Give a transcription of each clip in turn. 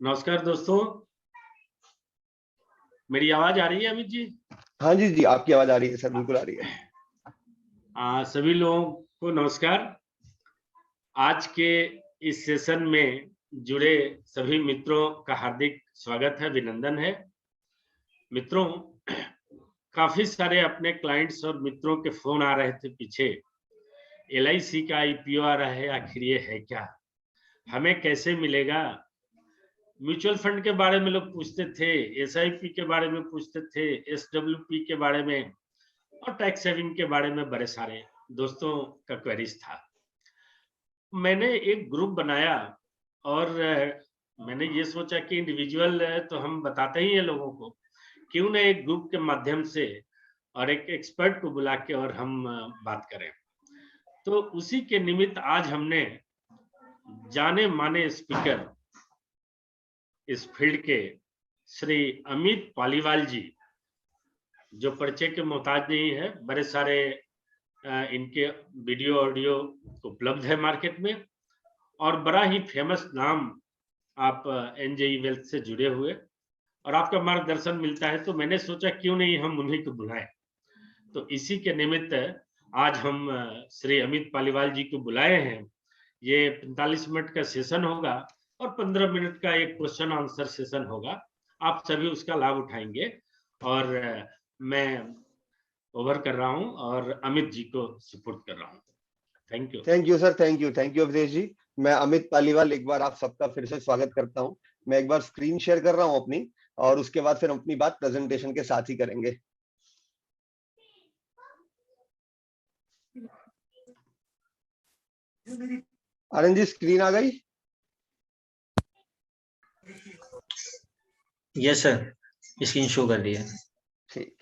नमस्कार दोस्तों, मेरी आवाज आ रही है अमित जी? हाँ जी जी, आपकी आवाज आ रही है सर, बिल्कुल आ रही है। सभी लोगों को नमस्कार। आज के इस सेशन में जुड़े सभी मित्रों का हार्दिक स्वागत है, अभिनंदन है। मित्रों, काफी सारे अपने क्लाइंट्स और मित्रों के फोन आ रहे थे पीछे, LIC का IPO आ रहा है, आखिर ये है क्या, हमें कैसे मिलेगा। म्यूचुअल फंड के बारे में लोग पूछते थे, SIP के बारे में पूछते थे, SWP के बारे में और टैक्स सेविंग के बारे में बड़े सारे दोस्तों का क्वेरीज था। मैंने एक ग्रुप बनाया और मैंने ये सोचा कि इंडिविजुअल तो हम बताते ही हैं लोगों को, क्यों ना एक ग्रुप के माध्यम से और एक एक्सपर्ट को बुला के और हम बात करें। तो उसी के निमित्त आज हमने जाने माने स्पीकर, इस फील्ड के श्री अमित पालीवाल जी, जो परिचय के मोहताज नहीं है, बड़े सारे इनके वीडियो ऑडियो उपलब्ध है मार्केट में और बड़ा ही फेमस नाम, आप NJE वेल्थ से जुड़े हुए और आपका मार्गदर्शन मिलता है, तो मैंने सोचा क्यों नहीं हम उन्हीं को बुलाएं। तो इसी के निमित्त आज हम श्री अमित पालीवाल जी को बुलाए हैं। ये 45 मिनट का सेशन होगा और 15 मिनट का एक क्वेश्चन आंसर सेशन होगा। आप सभी उसका लाभ उठाएंगे और मैं ओवर कर रहा हूं और अमित जी को सपोर्ट कर रहा हूं। Thank you sir, thank you Avdhesh ji. मैं अमित पालीवाल एक बार आप सबका फिर से स्वागत करता हूं। मैं एक बार स्क्रीन शेयर कर रहा हूं अपनी, और उसके बाद फिर अपनी बात प्रेजेंटेशन के साथ ही करेंगे। आनंद जी, स्क्रीन आ गई? यस सर, स्क्रीन शो कर रही है। ठीक।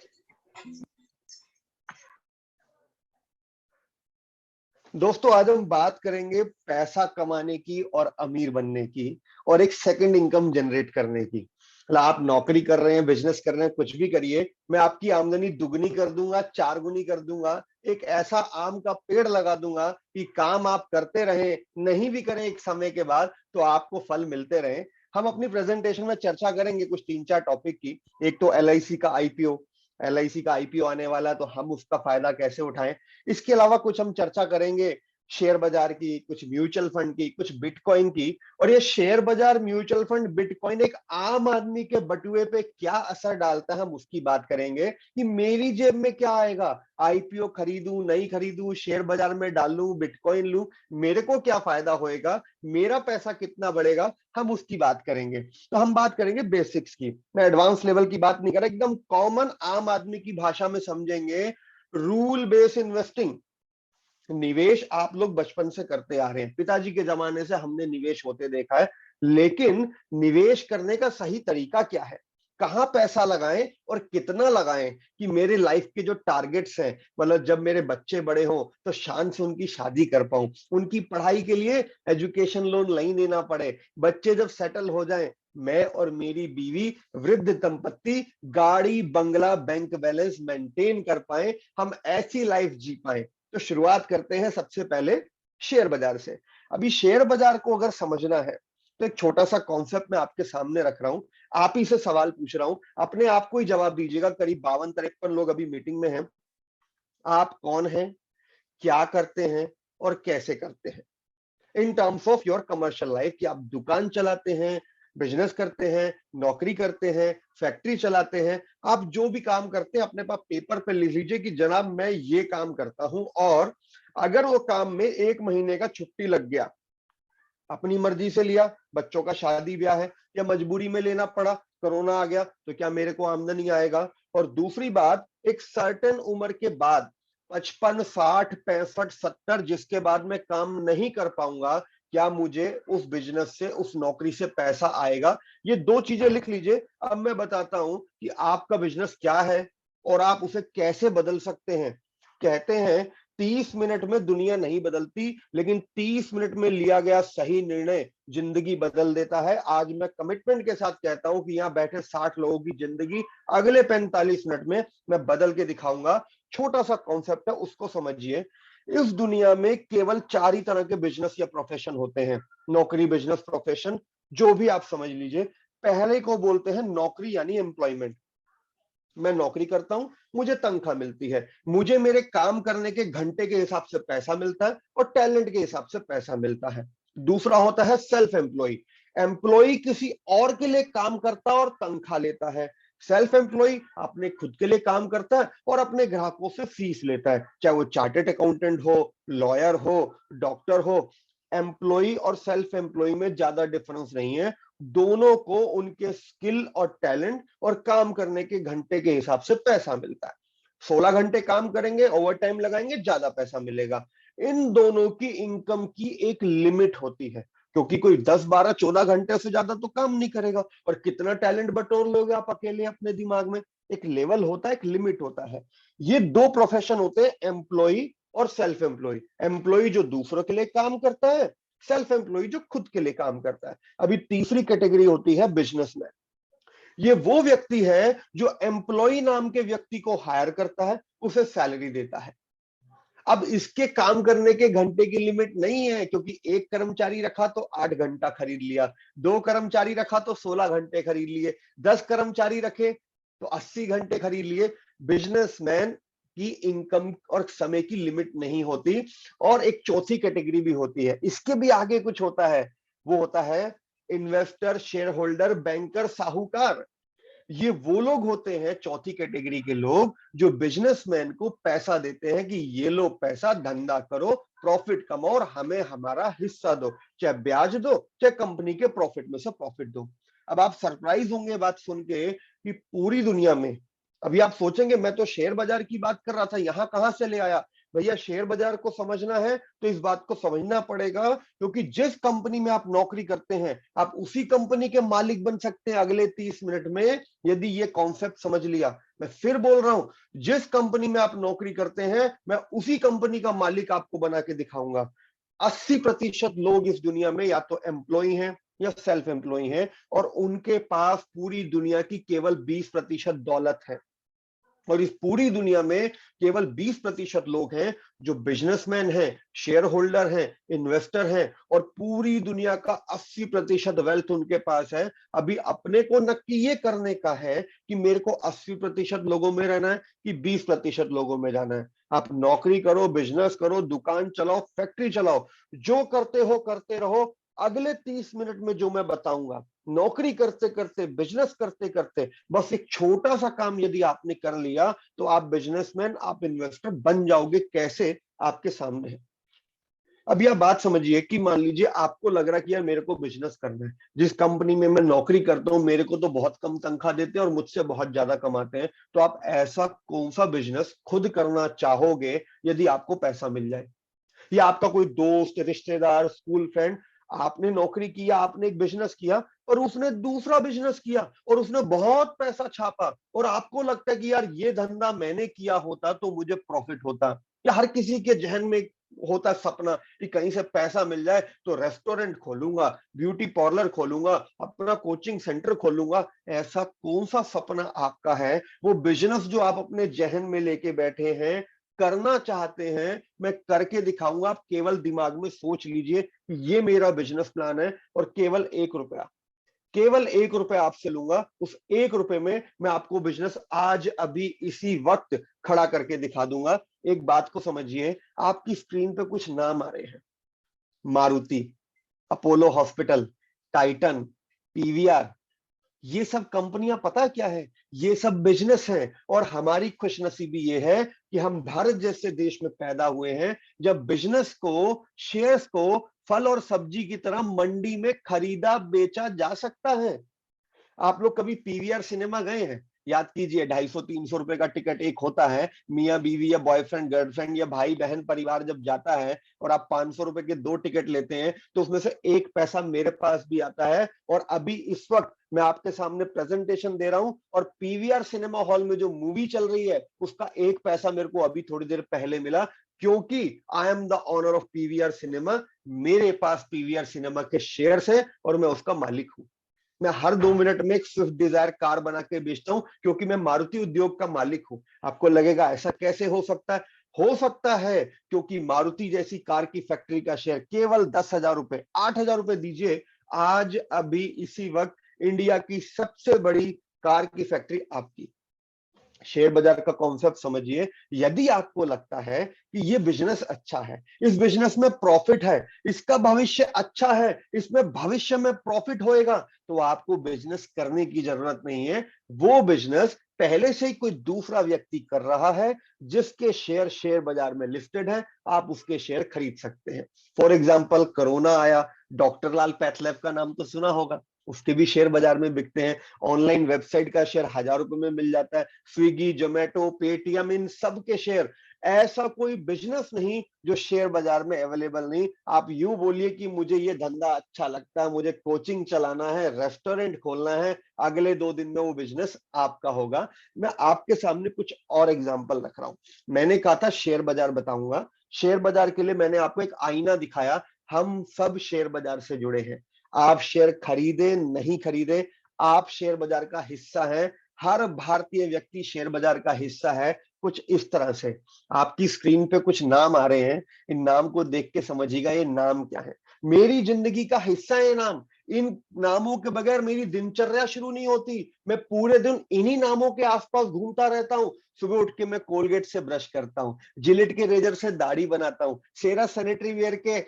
दोस्तों, आज हम बात करेंगे पैसा कमाने की और अमीर बनने की और एक सेकंड इनकम जनरेट करने की। मतलब आप नौकरी कर रहे हैं, बिजनेस कर रहे हैं, कुछ भी करिए, मैं आपकी आमदनी दुगनी कर दूंगा, 4 गुनी कर दूंगा। एक ऐसा आम का पेड़ लगा दूंगा कि काम आप करते रहें, नहीं भी करें एक समय के बाद तो आपको फल मिलते रहे। हम अपनी प्रेजेंटेशन में चर्चा करेंगे कुछ 3-4 टॉपिक की। एक तो LIC का आईपीओ आने वाला है, तो हम उसका फायदा कैसे उठाएं। इसके अलावा कुछ हम चर्चा करेंगे शेयर बाजार की, कुछ म्यूचुअल फंड की, कुछ बिटकॉइन की। और ये शेयर बाजार, म्यूचुअल फंड, बिटकॉइन एक आम आदमी के बटुए पे क्या असर डालता है, हम उसकी बात करेंगे कि मेरी जेब में क्या आएगा। आईपीओ खरीदूं, नहीं खरीदूं, शेयर बाजार में डालूं, बिटकॉइन लूं, मेरे को क्या फायदा होएगा, मेरा पैसा कितना बढ़ेगा, हम उसकी बात करेंगे। तो हम बात करेंगे बेसिक्स की। मैं एडवांस लेवल की बात नहीं कर रहा, एकदम कॉमन आम आदमी की भाषा में समझेंगे। रूल बेस्ड इन्वेस्टिंग, निवेश आप लोग बचपन से करते आ रहे हैं, पिताजी के जमाने से हमने निवेश होते देखा है। लेकिन निवेश करने का सही तरीका क्या है, कहां पैसा लगाएं और कितना लगाएं कि मेरे लाइफ के जो टारगेट्स हैं, मतलब जब मेरे बच्चे बड़े हों तो शान से उनकी शादी कर पाऊं, उनकी पढ़ाई के लिए एजुकेशन लोन नहीं देना पड़े, बच्चे जब सेटल हो जाएं, मैं और मेरी बीवी वृद्ध दंपत्ति गाड़ी, बंगला, बैंक बैलेंस मेंटेन कर पाए, हम ऐसी लाइफ जी पाए। तो शुरुआत करते हैं सबसे पहले शेयर बाजार से। अभी शेयर बाजार को अगर समझना है तो एक छोटा सा कॉन्सेप्ट मैं आपके सामने रख रहा हूं, आप ही से सवाल पूछ रहा हूं, अपने आप को ही जवाब दीजिएगा। करीब 52-53 लोग अभी मीटिंग में हैं। आप कौन हैं, क्या करते हैं और कैसे करते हैं in terms of your commercial life. कि आप दुकान चलाते हैं, बिजनेस करते हैं, नौकरी करते हैं, फैक्ट्री चलाते हैं, आप जो भी काम करते हैं अपने पास पेपर पे लिख लीजिए कि जनाब मैं ये काम करता हूं। और अगर वो काम में 1 महीने का छुट्टी लग गया, अपनी मर्जी से लिया, बच्चों का शादी ब्याह है, या मजबूरी में लेना पड़ा, कोरोना आ गया, तो क्या मेरे को आमदनी आएगा। और दूसरी बात, एक सर्टेन उम्र के बाद 55, 60, 65, 70 जिसके बाद मैं काम नहीं कर पाऊंगा, क्या मुझे उस बिजनेस से, उस नौकरी से पैसा आएगा। ये 2 चीजें लिख लीजिए। अब मैं बताता हूं कि आपका बिजनेस क्या है और आप उसे कैसे बदल सकते हैं। कहते हैं 30 मिनट में दुनिया नहीं बदलती, लेकिन 30 मिनट में लिया गया सही निर्णय जिंदगी बदल देता है। आज मैं कमिटमेंट के साथ कहता हूं कि यहां बैठे 60 लोगों की जिंदगी अगले 45 मिनट में मैं बदल के दिखाऊंगा। छोटा सा कॉन्सेप्ट है, उसको समझिए। इस दुनिया में केवल 4 ही तरह के बिजनेस या प्रोफेशन होते हैं, नौकरी, बिजनेस, प्रोफेशन। जो भी आप समझ लीजिए। पहले को बोलते हैं नौकरी यानी एम्प्लॉयमेंट। मैं नौकरी करता हूं, मुझे तनख्वाह मिलती है, मुझे मेरे काम करने के घंटे के हिसाब से पैसा मिलता है और टैलेंट के हिसाब से पैसा मिलता है। दूसरा होता है सेल्फ एम्प्लॉय। एम्प्लॉय किसी और के लिए काम करता है और तनख्वाह लेता है। सेल्फ एम्प्लॉय अपने खुद के लिए काम करता है और अपने ग्राहकों से फीस लेता है, चाहे वो चार्टेड अकाउंटेंट हो, लॉयर हो, डॉक्टर हो। एम्प्लॉय और सेल्फ एम्प्लॉय में ज्यादा डिफरेंस नहीं है। दोनों को उनके स्किल और टैलेंट और काम करने के घंटे के हिसाब से पैसा मिलता है। 16 घंटे काम करेंगे, ओवर टाइम लगाएंगे, ज्यादा पैसा मिलेगा। इन दोनों की इनकम की एक लिमिट होती है, क्योंकि कोई 10, 12, 14 घंटे से ज्यादा तो काम नहीं करेगा। और कितना टैलेंट बटोर लोगे आप अकेले अपने दिमाग में? एक लेवल होता है, एक लिमिट होता है। ये दो प्रोफेशन होते हैं, एम्प्लॉय और सेल्फ एम्प्लॉय। एम्प्लॉय जो दूसरों के लिए काम करता है, सेल्फ एम्प्लॉय जो खुद के लिए काम करता है। अभी तीसरी कैटेगरी होती है बिजनेसमैन। ये वो व्यक्ति है जो एम्प्लॉय नाम के व्यक्ति को हायर करता है, उसे सैलरी देता है। अब इसके काम करने के घंटे की लिमिट नहीं है, क्योंकि एक कर्मचारी रखा तो 8 घंटा खरीद लिया, 2 कर्मचारी रखा तो 16 घंटे खरीद लिए, 10 कर्मचारी रखे तो 80 घंटे खरीद लिए। बिजनेसमैन की इनकम और समय की लिमिट नहीं होती। और एक चौथी कैटेगरी भी होती है, इसके भी आगे कुछ होता है, वो होता है इन्वेस्टर, शेयर होल्डर, बैंकर, साहूकार। ये वो लोग होते हैं, चौथी कैटेगरी के लोग, जो बिजनेसमैन को पैसा देते हैं कि ये लो पैसा, धंधा करो, प्रॉफिट कमाओ और हमें हमारा हिस्सा दो, चाहे ब्याज दो, चाहे कंपनी के प्रॉफिट में से प्रॉफिट दो। अब आप सरप्राइज होंगे बात सुन के कि पूरी दुनिया में, अभी आप सोचेंगे मैं तो शेयर बाजार की बात कर रहा था, यहां कहां से ले आया? भैया शेयर बाजार को समझना है तो इस बात को समझना पड़ेगा, क्योंकि जिस कंपनी में आप नौकरी करते हैं, आप उसी कंपनी के मालिक बन सकते हैं अगले 30 मिनट में, यदि ये कॉन्सेप्ट समझ लिया। मैं फिर बोल रहा हूं, जिस कंपनी में आप नौकरी करते हैं, मैं उसी कंपनी का मालिक आपको बना के दिखाऊंगा। 80% लोग इस दुनिया में या तो एम्प्लॉय हैं या सेल्फ एम्प्लॉय हैं, और उनके पास पूरी दुनिया की केवल 20% दौलत है। और इस पूरी दुनिया में केवल 20% लोग हैं जो बिजनेसमैन हैं, शेयर होल्डर हैं, इन्वेस्टर हैं, और पूरी दुनिया का 80% वेल्थ उनके पास है। अभी अपने को नक्की ये करने का है कि मेरे को 80% लोगों में रहना है कि 20% लोगों में जाना है। आप नौकरी करो, बिजनेस करो, दुकान चलाओ, फैक्ट्री चलाओ, जो करते हो करते रहो। अगले 30 मिनट में जो मैं बताऊंगा, नौकरी करते करते, बिजनेस करते करते, बस एक छोटा सा काम यदि आपने कर लिया तो आप बिजनेसमैन, आप इन्वेस्टर बन जाओगे। कैसे? आपके सामने है। अभी आप बात समझिए कि मान लीजिए आपको लग रहा है कि यार मेरे को बिजनेस करना है, जिस कंपनी में मैं नौकरी करता हूं मेरे को तो बहुत कम तनख्वाह देते हैं और मुझसे बहुत ज्यादा कमाते हैं। तो आप ऐसा कौन सा बिजनेस खुद करना चाहोगे यदि आपको पैसा मिल जाए? या आपका कोई दोस्त, रिश्तेदार, स्कूल फ्रेंड, आपने नौकरी किया, आपने एक बिजनेस किया, और उसने दूसरा बिजनेस किया और उसने बहुत पैसा छापा, और आपको लगता है कि यार ये धंधा मैंने किया होता तो मुझे प्रॉफिट होता। या हर किसी के जहन में होता सपना कि कहीं से पैसा मिल जाए तो रेस्टोरेंट खोलूंगा, ब्यूटी पार्लर खोलूंगा, अपना कोचिंग सेंटर खोलूंगा। ऐसा कौन सा सपना आपका है? वो बिजनेस जो आप अपने जहन में लेके बैठे हैं, करना चाहते हैं, मैं करके दिखाऊंगा। आप केवल दिमाग में सोच लीजिए कि ये मेरा बिजनेस प्लान है, और केवल 1 रुपया, केवल 1 रुपया आपसे लूंगा। उस 1 रुपए में मैं आपको बिजनेस आज अभी इसी वक्त खड़ा करके दिखा दूंगा। एक बात को समझिए, आपकी स्क्रीन पे कुछ नाम आ रहे हैं, Maruti, Apollo hospital, Titan, PVR, ये सब कंपनियां पता क्या है? ये सब बिजनेस है। और हमारी खुशनसीबी ये है कि हम भारत जैसे देश में पैदा हुए हैं जब बिजनेस को, शेयर्स को फल और सब्जी की तरह मंडी में खरीदा बेचा जा सकता है। आप लोग कभी पीवीआर सिनेमा गए हैं? याद कीजिए, 250-300 रुपए का टिकट एक होता है। मियाँ बीवी या बॉयफ्रेंड गर्लफ्रेंड या भाई बहन परिवार जब जाता है और आप 500 रुपए के 2 टिकट लेते हैं, तो उसमें से 1 पैसा मेरे पास भी आता है। और अभी इस वक्त मैं आपके सामने प्रेजेंटेशन दे रहा हूं, और पीवीआर सिनेमा हॉल में जो मूवी चल रही है उसका 1 पैसा मेरे को अभी थोड़ी देर पहले मिला, क्योंकि I am the owner of PVR cinema. मेरे पास पीवीआर सिनेमा के शेयर्स है और मैं उसका मालिक हूं। मैं हर 2 मिनट में एक स्विफ्ट डिजायर कार बना के बेचता हूं, क्योंकि मैं मारुति उद्योग का मालिक हूं। आपको लगेगा ऐसा कैसे हो सकता है? हो सकता है क्योंकि मारुति जैसी कार की फैक्ट्री का शेयर केवल 10,000 रुपए, 8,000 रुपए दीजिए, आज अभी इसी वक्त इंडिया की सबसे बड़ी कार की फैक्ट्री आपकी। शेयर बाजार का कॉन्सेप्ट समझिए। यदि आपको लगता है कि ये बिजनेस अच्छा है, इस बिजनेस में प्रॉफिट है, इसका भविष्य अच्छा है, इसमें भविष्य में प्रॉफिट होएगा, तो आपको बिजनेस करने की जरूरत नहीं है। वो बिजनेस पहले से ही कोई दूसरा व्यक्ति कर रहा है, जिसके शेयर बाजार में लिस्टेड है, आप उसके शेयर खरीद सकते हैं। फॉर एग्जाम्पल, कोरोना आया, डॉक्टर लाल पैथलैब का नाम तो सुना होगा, उसके भी शेयर बाजार में बिकते हैं। ऑनलाइन वेबसाइट का शेयर 1000 रुपए में मिल जाता है। स्विगी, जोमेटो, पेटीएम, इन सब के शेयर। ऐसा कोई बिजनेस नहीं जो शेयर बाजार में अवेलेबल नहीं। आप यूं बोलिए कि मुझे ये धंधा अच्छा लगता है, मुझे कोचिंग चलाना है, रेस्टोरेंट खोलना है, अगले 2 दिन में वो बिजनेस आपका होगा। मैं आपके सामने कुछ और एग्जांपल रख रहा हूं। मैंने कहा था शेयर बाजार बताऊंगा। शेयर बाजार के लिए मैंने आपको एक आईना दिखाया। हम सब शेयर बाजार से जुड़े हैं। आप शेयर खरीदे नहीं खरीदे, आप शेयर बाजार का हिस्सा है। हर भारतीय व्यक्ति शेयर बाजार का हिस्सा है। कुछ इस तरह से आपकी स्क्रीन पे कुछ नाम आ रहे हैं। इन नाम को देख के समझिएगा ये नाम क्या है। मेरी जिंदगी का हिस्सा है ये नाम। इन नामों के बगैर मेरी दिनचर्या शुरू नहीं होती। मैं पूरे दिन इन्हीं नामों के आसपास घूमता रहता हूं। सुबह उठ के मैं कोलगेट से ब्रश करता हूं, जिलेट के रेजर से दाढ़ी बनाता हूं, सेरा सैनिटरी वेयर के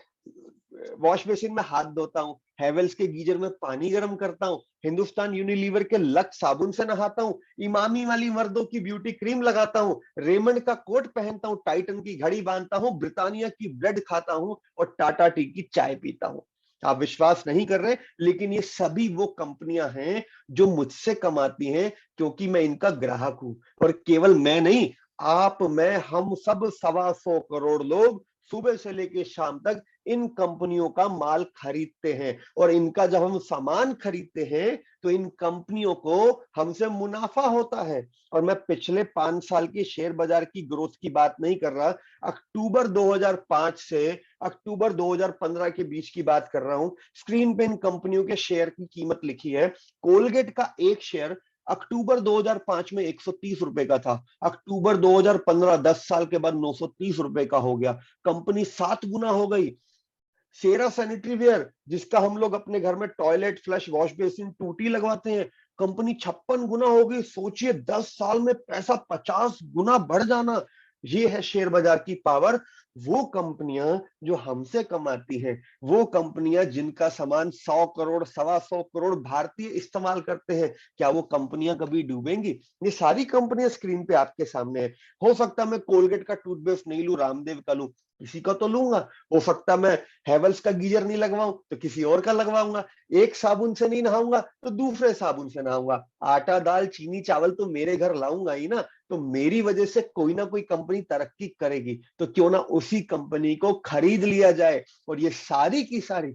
वॉश बेसिन में हाथ धोता हूं, हेवेल्स के गीजर में पानी गर्म करता हूं, हिंदुस्तान यूनिलीवर के लक्स साबुन से नहाता हूं, इमामी वाली मर्दों की ब्यूटी क्रीम लगाता हूं, रेमंड का कोट पहनता हूं, टाइटन की घड़ी बांधता हूं, ब्रिटानिया की ब्रेड खाता हूं और टाटा टी की चाय पीता हूं। आप विश्वास नहीं कर रहे, लेकिन ये सभी वो कंपनियां हैं जो मुझसे कमाती हैं, क्योंकि मैं इनका ग्राहक हूं। और केवल मैं नहीं, आप, मैं, हम सब 125 करोड़ लोग सुबह से लेकर शाम तक इन कंपनियों का माल खरीदते हैं। और इनका जब हम सामान खरीदते हैं तो इन कंपनियों को हमसे मुनाफा होता है। और मैं पिछले 5 साल की शेयर बाजार की ग्रोथ की बात नहीं कर रहा, अक्टूबर 2005 से अक्टूबर 2015 के बीच की बात कर रहा हूं। स्क्रीन पे इन कंपनियों के शेयर की कीमत लिखी है। कोलगेट का एक शेयर अक्टूबर 2005 में 130 रुपए का था। अक्टूबर 2015, 10 साल के बाद 930 रुपए का हो गया। कंपनी 7 गुना हो गई। सेरा सैनिटरी वेयर, जिसका हम लोग अपने घर में टॉयलेट, फ्लश, वॉश बेसिन, टूटी लगवाते हैं, कंपनी 56 गुना हो गई। सोचिए 10 साल में पैसा 50 गुना बढ़ जाना। ये है शेयर बाजार की पावर। वो कंपनियां जो हमसे कमाती हैं, वो कंपनियां जिनका सामान 100 करोड़, 125 करोड़ भारतीय इस्तेमाल करते हैं, क्या वो कंपनियां कभी डूबेंगी? ये सारी कंपनियां स्क्रीन पे आपके सामने है। हो सकता है मैं कोलगेट का टूथपेस्ट नहीं लूं, रामदेव का लूं, किसी का तो लूंगा। हो सकता मैं हेवल्स का गीजर नहीं लगवाऊं तो किसी और का लगवाऊंगा। एक साबुन से नहीं नहाऊंगा तो दूसरे साबुन से नहाऊंगा। आटा, दाल, चीनी, चावल तो मेरे घर लाऊंगा ही ना। तो मेरी वजह से कोई ना कोई कंपनी तरक्की करेगी, तो क्यों ना उसी कंपनी को खरीद लिया जाए। और ये सारी की सारी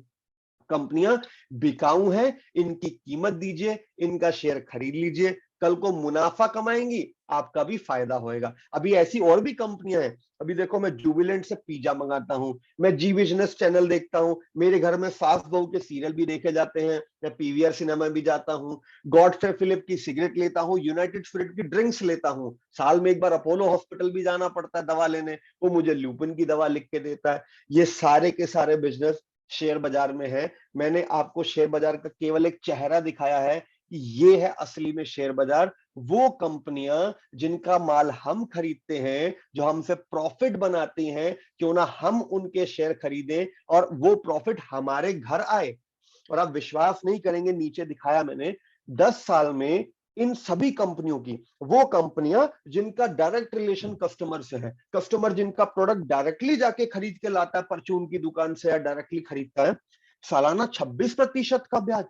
कंपनियां बिकाऊ हैं। इनकी कीमत दीजिए, इनका शेयर खरीद लीजिए। कल को मुनाफा कमाएंगी, आपका भी फायदा होएगा। अभी ऐसी और भी कंपनियां हैं। अभी देखो, मैं जुबिलेंट से पिज्जा मंगाता हूं, मैं जी बिजनेस चैनल देखता हूं, मेरे घर में सास बहू के सीरियल भी देखे जाते हैं, मैं पीवीआर सिनेमा भी जाता हूं, गॉडफ्रे फिलिप की सिगरेट लेता हूं, यूनाइटेड स्पिरिट की ड्रिंक्स लेता हूं। साल में एक बार अपोलो हॉस्पिटल भी जाना पड़ता है दवा लेने, वो मुझे ल्यूपिन की दवा लिख के देता है। ये सारे के सारे बिजनेस शेयर बाजार में है। मैंने आपको शेयर बाजार का केवल एक चेहरा दिखाया है कि ये है असली में शेयर बाजार। वो कंपनियां जिनका माल हम खरीदते हैं, जो हमसे प्रॉफिट बनाती हैं, क्यों ना हम उनके शेयर खरीदें और वो प्रॉफिट हमारे घर आए। और आप विश्वास नहीं करेंगे, नीचे दिखाया मैंने, 10 साल में इन सभी कंपनियों की, वो कंपनियां जिनका डायरेक्ट रिलेशन कस्टमर से है, कस्टमर जिनका प्रोडक्ट डायरेक्टली जाके खरीद के लाता है परचून की दुकान से या डायरेक्टली खरीदता है, सालाना 26% का ब्याज,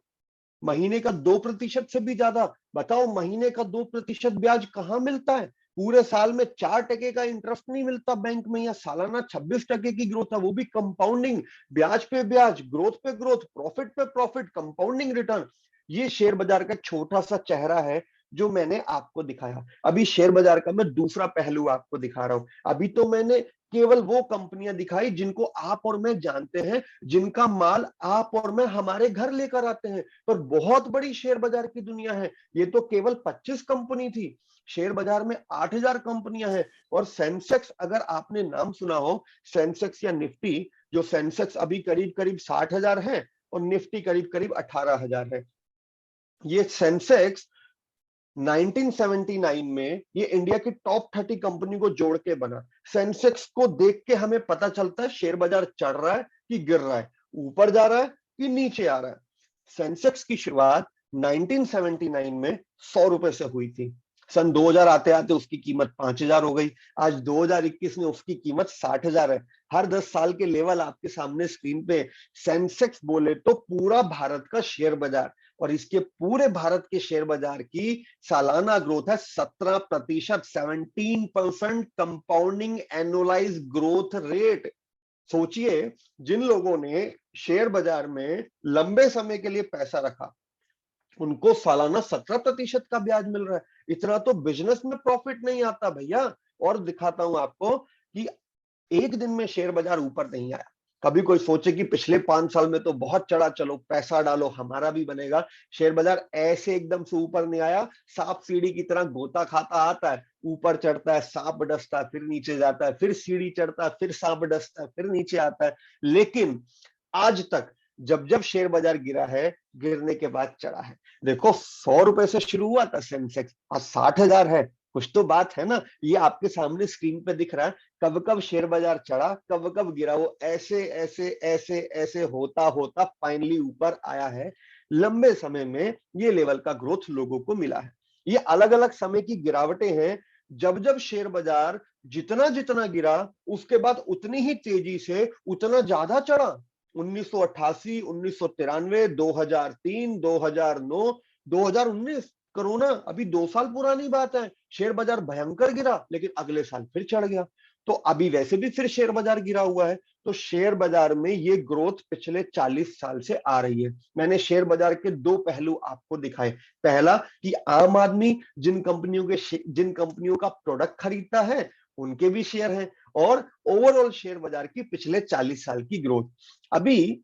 महीने का 2% से भी ज्यादा। बताओ, महीने का 2% ब्याज कहां मिलता है? पूरे साल में 4% का इंटरेस्ट नहीं मिलता बैंक में, या सालाना 26% की ग्रोथ है, वो भी कंपाउंडिंग, ब्याज पे ब्याज, ग्रोथ पे ग्रोथ, प्रॉफिट पे प्रॉफिट, कंपाउंडिंग रिटर्न। ये शेयर बाजार का छोटा सा चेहरा है जो मैंने आपको दिखाया। अभी शेयर बाजार का मैं दूसरा पहलू आपको दिखा रहा हूं। अभी तो मैंने केवल वो कंपनियां दिखाई जिनको आप और मैं जानते हैं, जिनका माल आप और मैं हमारे घर लेकर आते हैं। पर बहुत बड़ी शेयर बाजार की दुनिया है। ये तो केवल 25 कंपनी थी। शेयर बाजार में 8000 कंपनियां हैं। और सेंसेक्स, अगर आपने नाम सुना हो, सेंसेक्स या निफ्टी, जो सेंसेक्स अभी करीब करीब 60,000 है और निफ्टी करीब करीब 18,000 है। ये सेंसेक्स 1979 में ये इंडिया की टॉप 30 कंपनी को जोड़ के बना। सेंसेक्स को देख के हमें पता चलता है शेयर बाजार चढ़ रहा है कि गिर रहा है, ऊपर जा रहा है कि नीचे आ रहा है। सेंसेक्स की शुरुआत 1979 में 100 रुपए से हुई थी। सन 2000 आते आते उसकी कीमत 5000 हो गई। आज 2021 में उसकी कीमत 60,000 है। हर 10 साल के लेवल आपके सामने स्क्रीन पे। सेंसेक्स बोले तो पूरा भारत का शेयर बाजार, और इसके पूरे भारत के शेयर बाजार की सालाना ग्रोथ है 17%, 17% कंपाउंडिंग एनुअलाइज ग्रोथ रेट। सोचिए, जिन लोगों ने शेयर बाजार में लंबे समय के लिए पैसा रखा उनको सालाना 17% का ब्याज मिल रहा है। इतना तो बिजनेस में प्रॉफिट नहीं आता भैया। और दिखाता हूं आपको कि एक दिन में शेयर बाजार ऊपर नहीं आया। कभी कोई सोचे कि पिछले 5 साल में तो बहुत चढ़ा, चलो पैसा डालो हमारा भी बनेगा। शेयर बाजार ऐसे एकदम से ऊपर नहीं आया। सांप सीढ़ी की तरह गोता खाता आता है, ऊपर चढ़ता है, सांप डसता है, फिर नीचे जाता है, फिर सीढ़ी चढ़ता है, फिर सांप डसता है, फिर नीचे आता है। लेकिन आज तक जब जब शेयर बाजार गिरा है, गिरने के बाद चढ़ा है। देखो, 100 रुपए से शुरू हुआ था सेंसेक्स, आज 60,000 है। कुछ तो बात है ना। ये आपके सामने स्क्रीन पे दिख रहा है। कब कब शेयर बाजार चढ़ा, कब कब गिरा, वो ऐसे ऐसे ऐसे ऐसे होता होता फाइनली ऊपर आया है। लंबे समय में ये लेवल का ग्रोथ लोगों को मिला है। ये अलग अलग समय की गिरावटें हैं। जब जब शेयर बाजार जितना जितना गिरा, उसके बाद उतनी ही तेजी से उतना ज्यादा चढ़ा। 1988, 1993, 2003, 2009, 2019, कोरोना अभी 2 साल पुरानी बात है। शेयर बाजार भयंकर गिरा, लेकिन अगले साल फिर चढ़ गया। तो अभी वैसे भी फिर शेयर बाजार गिरा हुआ है। तो शेयर बाजार में ये ग्रोथ पिछले 40 साल से आ रही है। मैंने शेयर बाजार के 2 पहलू आपको दिखाए। पहला कि आम आदमी जिन कंपनियों का प्रोडक्ट खरीदता है उनके भी शेयर हैं, और ओवरऑल शेयर बाजार की पिछले 40 साल की ग्रोथ। अभी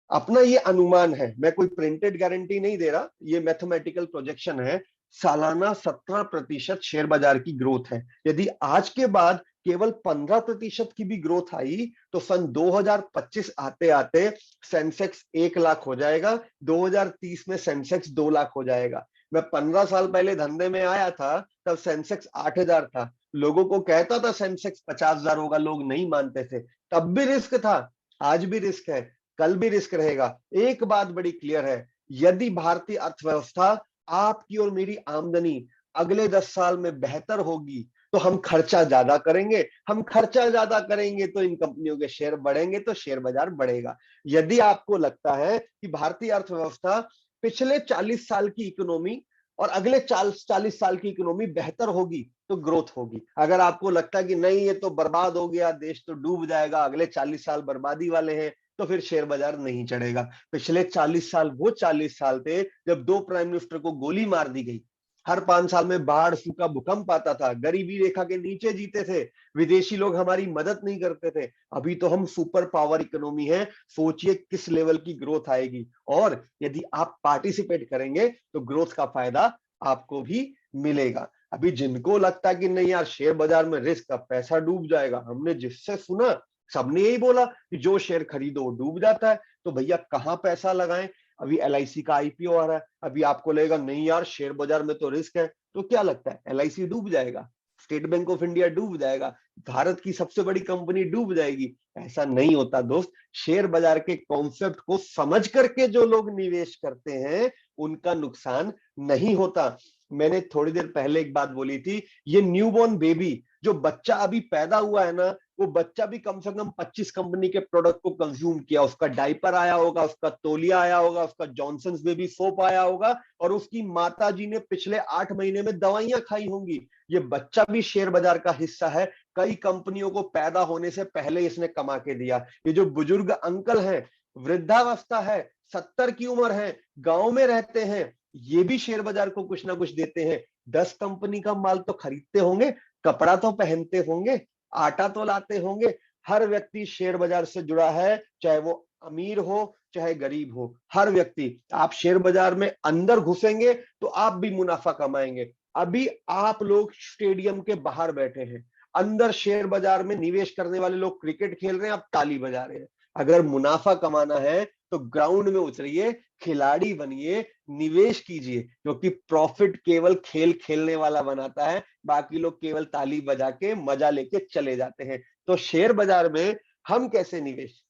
अपना ये अनुमान है, मैं कोई प्रिंटेड गारंटी नहीं दे रहा, ये मैथमेटिकल प्रोजेक्शन है। सालाना 17% शेयर बाजार की ग्रोथ है। यदि आज के बाद केवल 15% की भी ग्रोथ आई तो सन 2025 आते आते सेंसेक्स 1 लाख हो जाएगा। 2030 में सेंसेक्स 2 लाख हो जाएगा। मैं 15 साल पहले धंधे में आया था, तब सेंसेक्स 8,000 था। लोगों को कहता था सेंसेक्स 50,000 होगा, लोग नहीं मानते थे। तब भी रिस्क था, आज भी रिस्क है, कल भी रिस्क रहेगा। एक बात बड़ी क्लियर है, यदि भारतीय अर्थव्यवस्था, आपकी और मेरी आमदनी अगले 10 साल में बेहतर होगी तो हम खर्चा ज्यादा करेंगे। हम खर्चा ज्यादा करेंगे तो इन कंपनियों के शेयर बढ़ेंगे, तो शेयर बाजार बढ़ेगा। यदि आपको लगता है कि भारतीय अर्थव्यवस्था पिछले 40 साल की इकोनॉमी और अगले 40 साल की इकोनॉमी बेहतर होगी तो ग्रोथ होगी। अगर आपको लगता है कि नहीं ये तो बर्बाद हो गया, देश तो डूब जाएगा, अगले 40 साल बर्बादी वाले हैं, तो फिर शेयर बाजार नहीं चढ़ेगा। पिछले 40 साल वो 40 साल थे जब 2 प्राइम मिनिस्टर को गोली मार दी गई। हर 5 साल में बाढ़, सूखा, भूकंप आता था। गरीबी रेखा के नीचे जीते थे। विदेशी लोग हमारी मदद नहीं करते थे। अभी तो हम सुपर पावर इकोनॉमी है। सोचिए किस लेवल की ग्रोथ आएगी। और यदि आप पार्टिसिपेट करेंगे तो ग्रोथ का फायदा आपको भी मिलेगा। अभी जिनको लगता है कि नहीं यार शेयर बाजार में रिस्क का पैसा डूब जाएगा, हमने जिससे सुना सबने यही बोला कि जो शेयर खरीदो डूब जाता है। तो भैया कहां पैसा लगाएं। अभी LIC का IPO आ रहा है। अभी आपको लगेगा नहीं यार शेयर बाजार में तो रिस्क है, तो क्या लगता है LIC डूब जाएगा, स्टेट बैंक ऑफ इंडिया डूब जाएगा, भारत की सबसे बड़ी कंपनी डूब जाएगी? ऐसा नहीं होता दोस्त। शेयर बाजार के कॉन्सेप्ट को समझ करके जो लोग निवेश करते हैं उनका नुकसान नहीं होता। मैंने थोड़ी देर पहले एक बात बोली थी, ये न्यूबॉर्न बेबी, जो बच्चा अभी पैदा हुआ है ना, वो बच्चा भी कम से कम 25 कंपनी के प्रोडक्ट को कंज्यूम किया। उसका डायपर आया होगा, उसका तौलिया आया होगा, उसका जॉनसन्स बेबी सोप आया होगा, और उसकी माता जी ने पिछले 8 महीने में दवाइयां खाई होंगी। ये बच्चा भी शेयर बाजार का हिस्सा है। कई कंपनियों को पैदा होने से पहले इसने कमा के दिया। ये जो बुजुर्ग अंकल हैं, वृद्धावस्था है, 70 की उम्र है, गांव में रहते हैं, ये भी शेयर बाजार को कुछ ना कुछ देते हैं। 10 कंपनी का माल तो खरीदते होंगे, कपड़ा तो पहनते होंगे, आटा तो लाते होंगे। हर व्यक्ति शेयर बाजार से जुड़ा है, चाहे वो अमीर हो चाहे गरीब हो। हर व्यक्ति, आप शेयर बाजार में अंदर घुसेंगे तो आप भी मुनाफा कमाएंगे। अभी आप लोग स्टेडियम के बाहर बैठे हैं, अंदर शेयर बाजार में निवेश करने वाले लोग क्रिकेट खेल रहे हैं, आप ताली बजा रहे हैं। अगर मुनाफा कमाना है तो ग्राउंड में उतरिए, खिलाड़ी बनिए, निवेश कीजिए, क्योंकि प्रॉफिट केवल खेल खेलने वाला बनाता है, बाकी लोग केवल ताली बजा के मजा लेके चले जाते हैं। तो शेयर बाजार में हम कैसे निवेश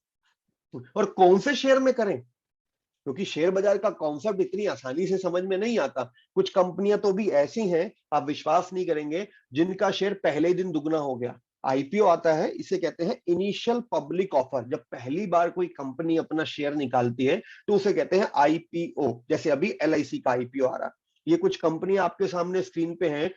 और कौन से शेयर में करें, क्योंकि शेयर बाजार का कॉन्सेप्ट इतनी आसानी से समझ में नहीं आता। कुछ कंपनियां तो भी ऐसी हैं, आप विश्वास नहीं करेंगे, जिनका शेयर पहले ही दिन दुगना हो गया। आईपीओ आता है, इसे कहते हैं इनिशियल पब्लिक ऑफर। जब पहली बार कोई कंपनी अपना शेयर निकालती है तो उसे कहते हैं आईपीओ। जैसे अभी एलआईसी का आईपीओ आ रहा, ये कुछ कंपनियां आपके सामने स्क्रीन पे हैं।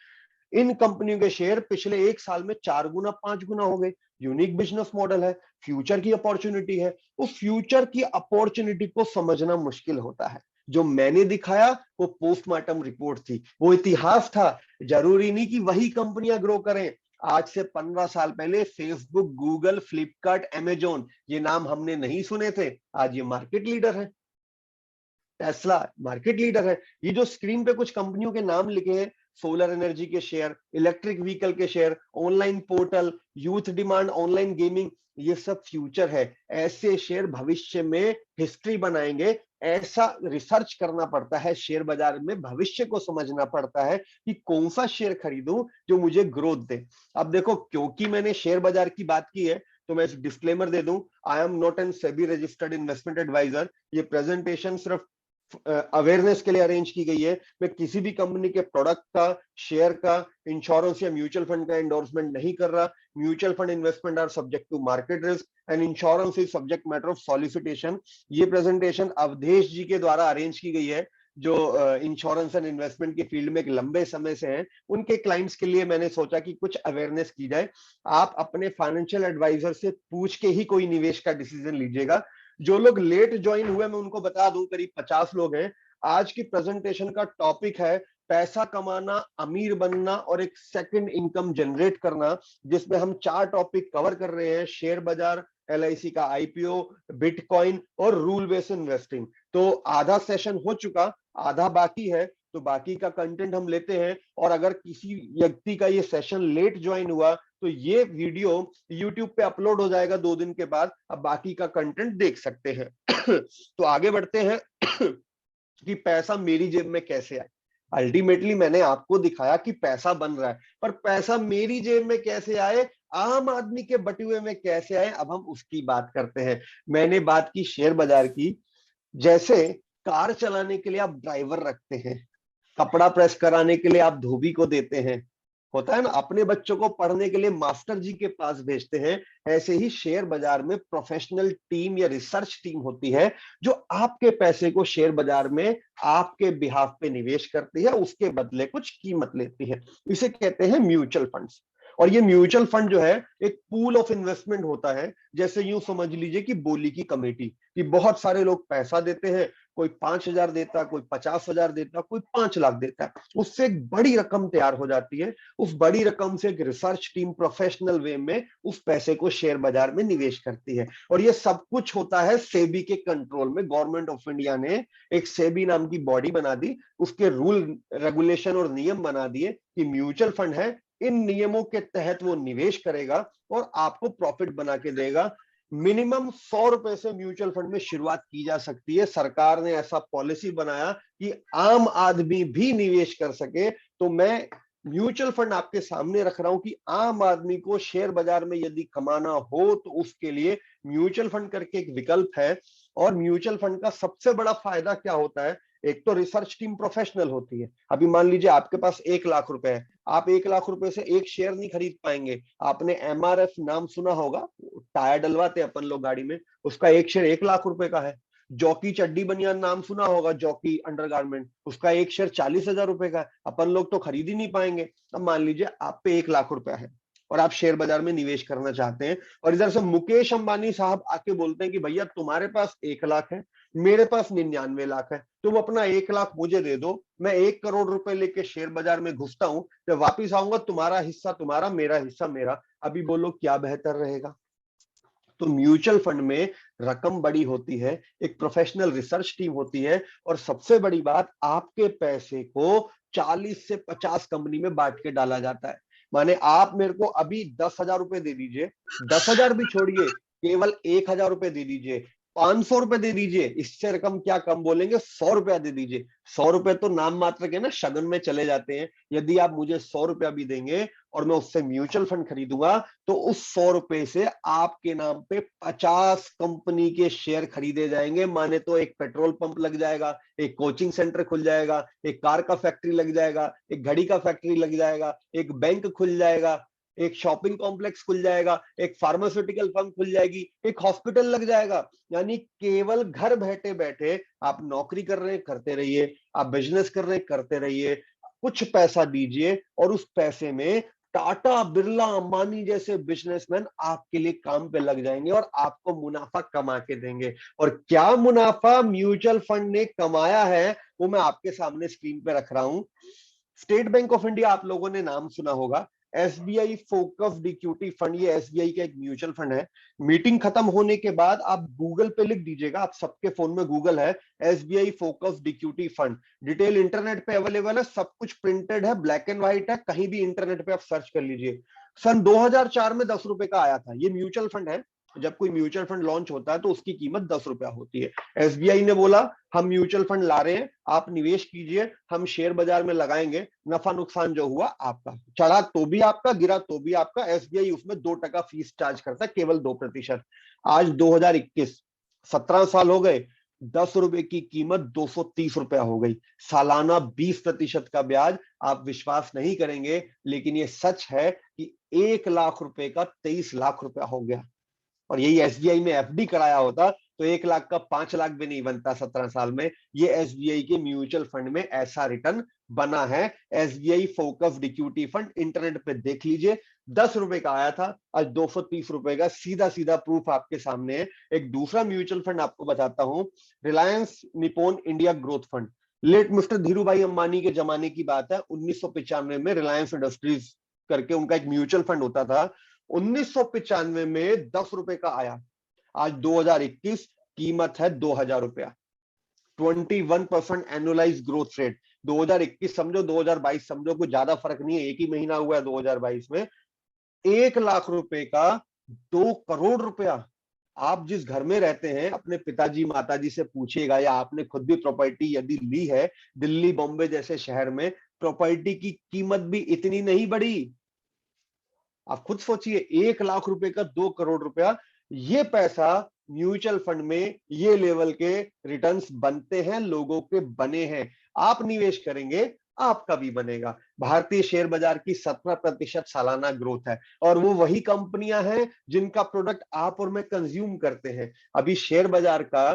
इन कंपनियों के शेयर पिछले 1 साल में 4 गुना 5 गुना हो गए। यूनिक बिजनेस मॉडल है, फ्यूचर की अपॉर्चुनिटी है। उस फ्यूचर की अपॉर्चुनिटी को समझना मुश्किल होता है। जो मैंने दिखाया वो पोस्टमार्टम रिपोर्ट थी, वो इतिहास था। जरूरी नहीं कि वही कंपनियां ग्रो करें। आज से 15 साल पहले फेसबुक, गूगल, फ्लिपकार्ट, अमेजोन, ये नाम हमने नहीं सुने थे, आज ये मार्केट लीडर है। टेस्ला मार्केट लीडर है। ये जो स्क्रीन पे कुछ कंपनियों के नाम लिखे हैं, सोलर एनर्जी के शेयर, इलेक्ट्रिक व्हीकल के share, online portal, youth demand, online gaming, ये सब फ्यूचर है। ऐसे शेयर भविष्य में हिस्ट्री बनाएंगे। ऐसा रिसर्च करना पड़ता है शेयर बाजार में, भविष्य को समझना पड़ता है कि कौन सा शेयर खरीदूं जो मुझे ग्रोथ दे। अब देखो, क्योंकि मैंने शेयर बाजार की बात की है तो मैं डिस्क्लेमर दे दूं, I am not an SEBI registered investment advisor. ये प्रेजेंटेशन सिर्फ अवेयरनेस के लिए अरेंज की गई है। मैं किसी भी कंपनी के प्रोडक्ट का, शेयर का, इंश्योरेंस या म्यूचुअल फंड का एंडोर्समेंट नहीं कर रहा। Mutual fund investment are subject to market risk and insurance is subject matter of solicitation. ये प्रेजेंटेशन अवधेश जी के द्वारा अरेंज की गई है, जो इंश्योरेंस एंड इन्वेस्टमेंट के फील्ड में एक लंबे समय से हैं। उनके क्लाइंट्स के लिए मैंने सोचा कि कुछ अवेयरनेस की जाए। आप अपने फाइनेंशियल एडवाइजर से पूछ के ही कोई निवेश का डिसीजन लीजिएगा। जो लोग लेट ज्वाइन हुए, मैं उनको बता दूं, करीब 50 लोग हैं। आज की प्रेजेंटेशन का टॉपिक है पैसा कमाना, अमीर बनना और एक सेकंड इनकम जनरेट करना, जिसमें हम 4 टॉपिक कवर कर रहे हैं: शेयर बाजार, एलआईसी का आईपीओ, बिटकॉइन और रूल बेस्ड इन्वेस्टिंग। तो आधा सेशन हो चुका, आधा बाकी है, तो बाकी का कंटेंट हम लेते हैं। और अगर किसी व्यक्ति का ये सेशन लेट ज्वाइन हुआ तो ये वीडियो YouTube पे अपलोड हो जाएगा 2 दिन के बाद, अब बाकी का कंटेंट देख सकते हैं। तो आगे बढ़ते हैं कि पैसा मेरी जेब में कैसे आए। अल्टीमेटली मैंने आपको दिखाया कि पैसा बन रहा है, पर पैसा मेरी जेब में कैसे आए, आम आदमी के बटुए में कैसे आए, अब हम उसकी बात करते हैं। मैंने बात की शेयर बाजार की। जैसे कार चलाने के लिए आप ड्राइवर रखते हैं, कपड़ा प्रेस कराने के लिए आप धोबी को देते हैं, होता है ना, अपने बच्चों को पढ़ने के लिए मास्टर जी के पास भेजते हैं। ऐसे ही शेयर बाजार में प्रोफेशनल टीम या रिसर्च टीम होती है, जो आपके पैसे को शेयर बाजार में आपके बिहाफ पे निवेश करती है, उसके बदले कुछ कीमत लेती है। इसे कहते हैं म्यूचुअल फंड्स। और ये म्यूचुअल फंड जो है एक पूल ऑफ इन्वेस्टमेंट होता है। जैसे यूं समझ लीजिए कि बोली की कमेटी, कि बहुत सारे लोग पैसा देते हैं, कोई 5,000 देता, कोई 50,000 देता, कोई 5 लाख देता है, उससे एक बड़ी रकम तैयार हो जाती है। उस बड़ी रकम से एक रिसर्च टीम प्रोफेशनल वे में उस पैसे को शेयर बाजार में निवेश करती है। और ये सब कुछ होता है सेबी के कंट्रोल में। गवर्नमेंट ऑफ इंडिया ने एक सेबी नाम की बॉडी बना दी, उसके रूल रेगुलेशन और नियम बना दिए कि म्यूचुअल फंड है, इन नियमों के तहत वो निवेश करेगा और आपको प्रॉफिट बना के देगा। मिनिमम 100 रुपए से म्यूचुअल फंड में शुरुआत की जा सकती है। सरकार ने ऐसा पॉलिसी बनाया कि आम आदमी भी निवेश कर सके। तो मैं म्यूचुअल फंड आपके सामने रख रहा हूं कि आम आदमी को शेयर बाजार में यदि कमाना हो तो उसके लिए म्यूचुअल फंड करके एक विकल्प है। और म्यूचुअल फंड का सबसे बड़ा फायदा क्या होता है, एक तो रिसर्च टीम प्रोफेशनल होती है। अभी मान लीजिए आपके पास 1 लाख रुपए है, आप 1 लाख रुपए से एक शेयर नहीं खरीद पाएंगे। आपने एमआरएफ नाम सुना होगा, टायर डलवाते अपन लोग गाड़ी में, उसका एक शेयर 1 लाख रुपए का है। जॉकी चड्डी बनियान नाम सुना होगा, जॉकी अंडरगारमेंट, उसका एक शेयर 40,000 रुपए का है, अपन लोग तो खरीद ही नहीं पाएंगे। अब मान लीजिए आप पे 1 लाख रुपया है और आप शेयर बाजार में निवेश करना चाहते हैं, और इधर से मुकेश अंबानी साहब आके बोलते हैं कि भैया तुम्हारे पास 1 लाख है, मेरे पास 99 लाख है, तुम अपना 1 लाख मुझे दे दो, मैं 1 करोड़ रुपए लेके शेयर बाजार में घुसता हूं, जब वापिस आऊंगा तुम्हारा हिस्सा तुम्हारा, मेरा हिस्सा मेरा। अभी बोलो क्या बेहतर रहेगा। तो म्यूचुअल फंड में रकम बड़ी होती है, एक प्रोफेशनल रिसर्च टीम होती है, और सबसे बड़ी बात, आपके पैसे को 40 से 50 कंपनी में बांट के डाला जाता है। माने आप मेरे को अभी 10,000 रुपए दे दीजिए, 10,000 भी छोड़िए, केवल 1,000 रुपए दे दीजिए, 500 रुपए दे दीजिए, इससे रकम क्या कम बोलेंगे, 100 रुपया दे दीजिए। 100 रुपए तो नाम मात्र के ना शगन में चले जाते हैं। यदि आप मुझे 100 रुपया भी देंगे और मैं उससे म्यूचुअल फंड खरीदूंगा तो उस 100 रुपए से आपके नाम पे 50 कंपनी के शेयर खरीदे जाएंगे। माने तो एक पेट्रोल पंप लग जाएगा, एक कोचिंग सेंटर खुल जाएगा, एक कार का फैक्ट्री लग जाएगा, एक घड़ी का फैक्ट्री लग जाएगा, एक बैंक खुल जाएगा, एक शॉपिंग कॉम्प्लेक्स खुल जाएगा, एक फार्मास्यूटिकल फर्म खुल जाएगी, एक हॉस्पिटल लग जाएगा। यानी केवल घर बैठे बैठे आप नौकरी कर रहे हैं, करते रहिए, आप बिजनेस कर रहे हैं, करते रहिए, कुछ पैसा दीजिए और उस पैसे में टाटा, बिरला, अंबानी जैसे बिजनेसमैन आपके लिए काम पे लग जाएंगे और आपको मुनाफा कमा के देंगे। और क्या मुनाफा म्यूचुअल फंड ने कमाया है वो मैं आपके सामने स्क्रीन पे रख रहा हूं। स्टेट बैंक ऑफ इंडिया आप लोगों ने नाम सुना होगा, एसबीआई फोकस्ड इक्विटी फंड, ये एसबीआई का एक म्यूचुअल फंड है। मीटिंग खत्म होने के बाद आप गूगल पे लिख दीजिएगा, आप सबके फोन में गूगल है, SBI focused equity fund. Detail internet पे अवेलेबल है, सब कुछ प्रिंटेड है, ब्लैक एंड व्हाइट है, कहीं भी इंटरनेट पे आप सर्च कर लीजिए। सन 2004 में 10 रुपए का आया था। ये म्यूचुअल फंड है, जब कोई म्यूचुअल फंड लॉन्च होता है तो उसकी कीमत 10 रुपया होती है। एसबीआई ने बोला हम म्यूचुअल फंड ला रहे हैं, आप निवेश कीजिए, हम शेयर बाजार में लगाएंगे, नफा नुकसान जो हुआ आपका, चढ़ा तो भी आपका, गिरा तो भी आपका। एसबीआई उसमें 2% फीस चार्ज करता है, केवल 2%। आज 2021, 17 साल हो गए, 10 रुपए की कीमत 230 रुपया हो गई, सालाना 20% का ब्याज। आप विश्वास नहीं करेंगे लेकिन ये सच है कि 1 लाख रुपए का 23 लाख रुपया हो गया। और यही एसबीआई में एफडी कराया होता तो 1 लाख का 5 लाख भी नहीं बनता 17 साल में। ये एसबीआई के म्यूचुअल फंड में ऐसा रिटर्न बना है। SBI focused equity fund, internet पे देख लीजिए, 10 रुपए का आया था, आज 230 रुपए का। सीधा सीधा प्रूफ आपके सामने है। एक दूसरा म्यूचुअल फंड आपको बताता हूं, Reliance Nippon India growth fund. Late mister Dhirubhai Ambani के जमाने की बात है, 1995 में रिलायंस इंडस्ट्रीज करके उनका एक म्यूचुअल फंड होता था। 1995 में 10 रुपए का आया, आज 2021 कीमत है 2000 रुपया। 21% एनुअलाइज ग्रोथ रेट। 2021 समझो, 2022 समझो, कुछ ज्यादा फर्क नहीं है, एक ही महीना हुआ है 2022 में। 1 लाख रुपए का 2 करोड़ रुपया। आप जिस घर में रहते हैं अपने पिताजी माताजी से पूछिएगा, या आपने खुद भी प्रॉपर्टी यदि ली है, दिल्ली बॉम्बे जैसे शहर में प्रॉपर्टी की कीमत भी इतनी नहीं बढ़ी। आप खुद सोचिए, 1 लाख रुपए का 2 करोड़ रुपया, ये पैसा म्यूचुअल फंड में ये लेवल के रिटर्न्स बनते हैं, लोगों के बने हैं। आप निवेश करेंगे आपका भी बनेगा। भारतीय शेयर बाजार की 17% सालाना ग्रोथ है और वो वही कंपनियां हैं जिनका प्रोडक्ट आप और मैं कंज्यूम करते हैं। अभी शेयर बाजार का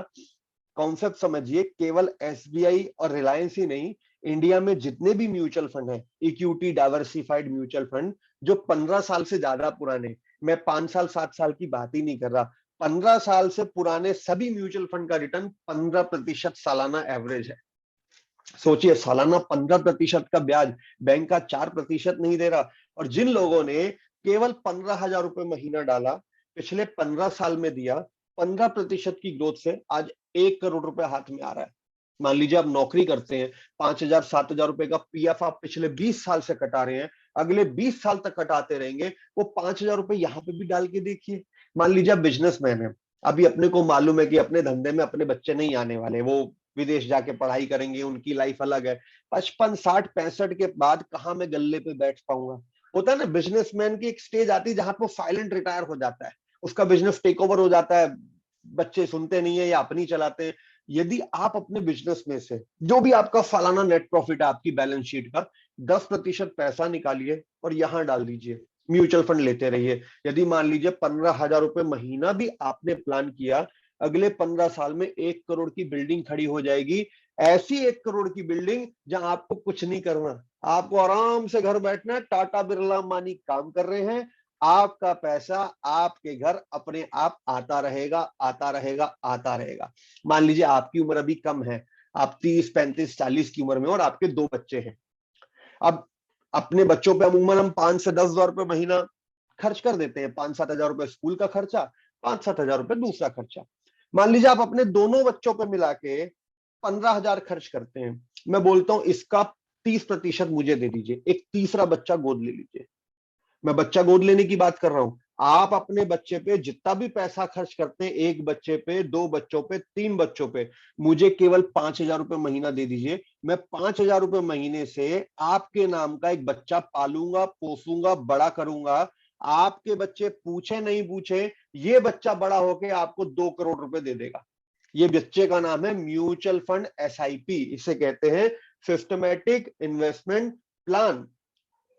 कॉन्सेप्ट समझिए, केवल एसबीआई और रिलायंस ही नहीं, इंडिया में जितने भी म्यूचुअल फंड है, इक्विटी डाइवर्सिफाइड म्यूचुअल फंड, जो 15 साल से ज्यादा पुराने, मैं 5 साल 7 साल की बात ही नहीं कर रहा, 15 साल से पुराने सभी म्यूचुअल फंड का रिटर्न 15% सालाना एवरेज है। सोचिए, सालाना 15% का ब्याज, बैंक का 4% नहीं दे रहा। और जिन लोगों ने केवल 15,000 रुपए महीना डाला, पिछले 15 साल में दिया, 15% की ग्रोथ से आज 1 करोड़ रुपए हाथ में आ रहा है। मान लीजिए आप नौकरी करते हैं, 5,000 7,000 रुपए का पीएफ आप पिछले 20 साल से कटा रहे हैं, अगले 20 साल तक कटाते रहेंगे, वो 5,000 रुपए यहाँ पे भी डाल के देखिए। मान लीजिए आप बिजनेसमैन है, अभी अपने को मालूम है कि अपने धंधे में अपने बच्चे नहीं आने वाले, वो विदेश जाके पढ़ाई करेंगे, उनकी लाइफ अलग है। 55 60 65 के बाद कहाँ मैं गल्ले पे बैठ पाऊंगा। होता है ना, बिजनेसमैन की एक स्टेज आती है जहां पर साइलेंट रिटायर हो जाता है, उसका बिजनेस टेक ओवर हो जाता है, बच्चे सुनते नहीं है या अपनी चलाते हैं। यदि आप अपने बिजनेस में से जो भी आपका सालाना नेट प्रॉफिट है आपकी बैलेंस शीट का, 10% पैसा निकालिए और यहां डाल दीजिए, म्यूचुअल फंड लेते रहिए। यदि मान लीजिए 15,000 रुपए महीना भी आपने प्लान किया, अगले 15 साल में 1 करोड़ की बिल्डिंग खड़ी हो जाएगी। ऐसी 1 करोड़ की बिल्डिंग जहां आपको कुछ नहीं करना, आपको आराम से घर बैठना है, टाटा बिरला अंबानी काम कर रहे हैं, आपका पैसा आपके घर अपने आप आता रहेगा, आता रहेगा, आता रहेगा। मान लीजिए आपकी उम्र अभी कम है, आप 30 35 40 की उम्र में और आपके 2 बच्चे हैं। अब अपने बच्चों पे अमूमन हम 5 से 10 हजार रुपए महीना खर्च कर देते हैं। 5-7 हजार रुपए स्कूल का खर्चा, 5-7 हजार रुपए दूसरा खर्चा। मान लीजिए आप अपने दोनों बच्चों पे मिला के 15,000 खर्च करते हैं। मैं बोलता हूं इसका 30% मुझे दे दीजिए, एक तीसरा बच्चा गोद ले लीजिए। मैं बच्चा गोद लेने की बात कर रहा हूं, आप अपने बच्चे पे जितना भी पैसा खर्च करते हैं, एक बच्चे पे, दो बच्चों पे, तीन बच्चों पे, मुझे केवल 5,000 रुपए महीना दे दीजिए। मैं 5,000 रुपए महीने से आपके नाम का एक बच्चा पालूंगा, पोसूंगा, बड़ा करूंगा। आपके बच्चे पूछे नहीं पूछे, ये बच्चा बड़ा होके आपको 2 करोड़ रुपए दे देगा। ये बच्चे का नाम है म्यूचुअल फंड, SIP इसे कहते हैं, सिस्टमेटिक इन्वेस्टमेंट प्लान।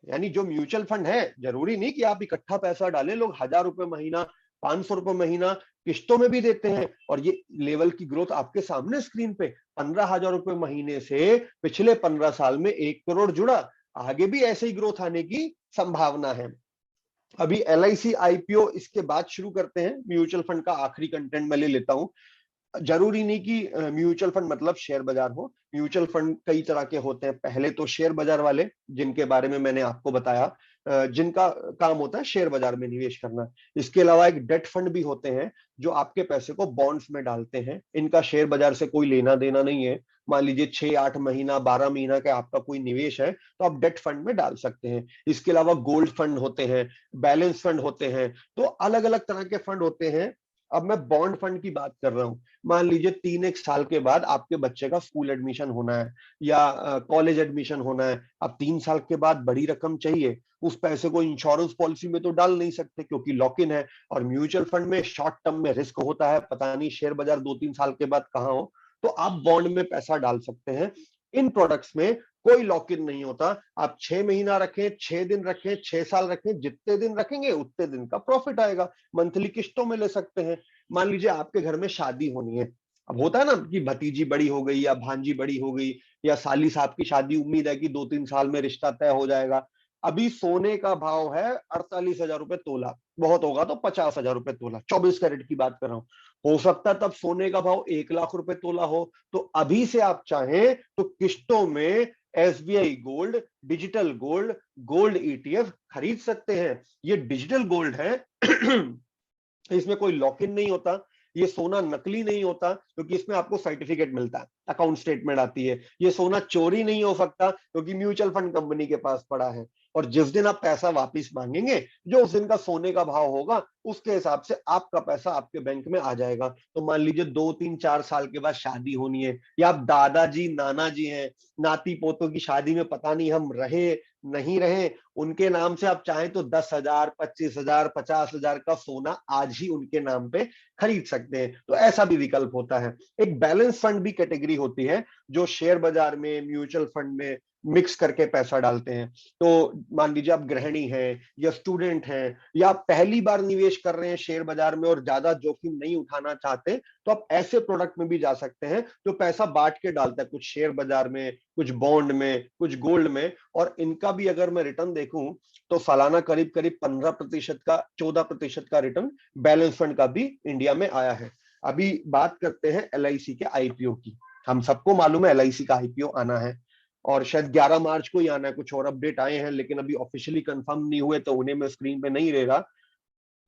यानी जो म्यूचुअल फंड है, जरूरी नहीं कि आप इकट्ठा पैसा डालें, लोग 1,000 रुपए महीना, 500 रुपए महीना किस्तों में भी देते हैं। और ये लेवल की ग्रोथ आपके सामने स्क्रीन पे, 15,000 रुपए महीने से पिछले 15 साल में 1 करोड़ जुड़ा। आगे भी ऐसे ही ग्रोथ आने की संभावना है। अभी LIC IPO इसके बाद शुरू करते हैं। म्यूचुअल फंड का आखिरी कंटेंट मैं ले लेता हूं। जरूरी नहीं कि म्यूचुअल फंड मतलब शेयर बाजार हो। म्यूचुअल फंड कई तरह के होते हैं। पहले तो शेयर बाजार वाले, जिनके बारे में मैंने आपको बताया, जिनका काम होता है शेयर बाजार में निवेश करना। इसके अलावा एक डेट फंड भी होते हैं जो आपके पैसे को बॉन्ड्स में डालते हैं। इनका शेयर बाजार से कोई लेना देना नहीं है। मान लीजिए 6-8 महीना, 12 महीना का आपका कोई निवेश है तो आप डेट फंड में डाल सकते हैं। इसके अलावा गोल्ड फंड होते हैं, बैलेंस फंड होते हैं, तो अलग अलग तरह के फंड होते हैं। अब मैं बॉन्ड फंड की बात कर रहा हूं। मान लीजिए 3-1 साल के बाद आपके बच्चे का स्कूल एडमिशन होना है या कॉलेज एडमिशन होना है। अब 3 साल के बाद बड़ी रकम चाहिए, उस पैसे को इंश्योरेंस पॉलिसी में तो डाल नहीं सकते क्योंकि लॉक इन है। और म्यूचुअल फंड में शॉर्ट टर्म में रिस्क होता है, पता नहीं शेयर बाजार 2-3 साल के बाद कहाँ हो, तो आप बॉन्ड में पैसा डाल सकते हैं। इन प्रोडक्ट्स में कोई लॉक इन नहीं होता। आप 6 महीना रखें, 6 दिन रखें, 6 साल रखें, जितने दिन रखेंगे उतने दिन का प्रॉफिट आएगा। मंथली किस्तों में ले सकते हैं। मान लीजिए आपके घर में शादी होनी है। अब होता है ना कि भतीजी बड़ी हो गई या भांजी बड़ी हो गई या साली साहब की शादी, उम्मीद है कि 2-3 साल में रिश्ता तय हो जाएगा। अभी सोने का भाव है 48,000 रुपए तोला, बहुत होगा तो 50,000 रुपए तोला, 24 कैरेट की बात कर रहा हूं। हो सकता है तब सोने का भाव 1 लाख रुपए तोला हो। तो अभी से आप चाहें तो किस्तों में SBI gold, digital gold, gold ETF खरीद सकते हैं। ये डिजिटल गोल्ड है इसमें कोई लॉक इन नहीं होता। ये सोना नकली नहीं होता क्योंकि इसमें आपको सर्टिफिकेट मिलता है, अकाउंट स्टेटमेंट आती है। ये सोना चोरी नहीं हो सकता क्योंकि म्यूचुअल फंड कंपनी के पास पड़ा है। और जिस दिन आप पैसा वापस मांगेंगे, जो उस दिन का सोने का भाव होगा उसके हिसाब से आपका पैसा आपके बैंक में आ जाएगा। तो मान लीजिए 2-3-4 साल के बाद शादी होनी है, या आप दादाजी नानाजी हैं, नाती पोतों की शादी में पता नहीं हम रहे नहीं रहे, उनके नाम से आप चाहें तो 10,000, 25,000, 50,000 का सोना आज ही उनके नाम पे खरीद सकते हैं। तो ऐसा भी विकल्प होता है। एक बैलेंस फंड भी कैटेगरी होती है जो शेयर बाजार में, म्यूचुअल फंड में मिक्स करके पैसा डालते हैं। तो मान लीजिए आप गृहिणी हैं या स्टूडेंट हैं या आप पहली बार निवेश कर रहे हैं शेयर बाजार में और ज्यादा जोखिम नहीं उठाना चाहते, तो आप ऐसे प्रोडक्ट में भी जा सकते हैं जो पैसा बांट के डालता है, कुछ शेयर बाजार में, कुछ बॉन्ड में, कुछ गोल्ड में। और इनका भी अगर मैं रिटर्न देखूं तो सालाना करीब करीब 15% का, 14% का रिटर्न बैलेंस फंड का भी इंडिया में आया है। अभी बात करते हैं LIC के IPO की। हम सबको मालूम है LIC का IPO आना है और शायद 11 मार्च को ही आना है। कुछ और अपडेट आए हैं लेकिन अभी ऑफिशियली कंफर्म नहीं हुए तो उन्हें मैं स्क्रीन पे नहीं रहेगा।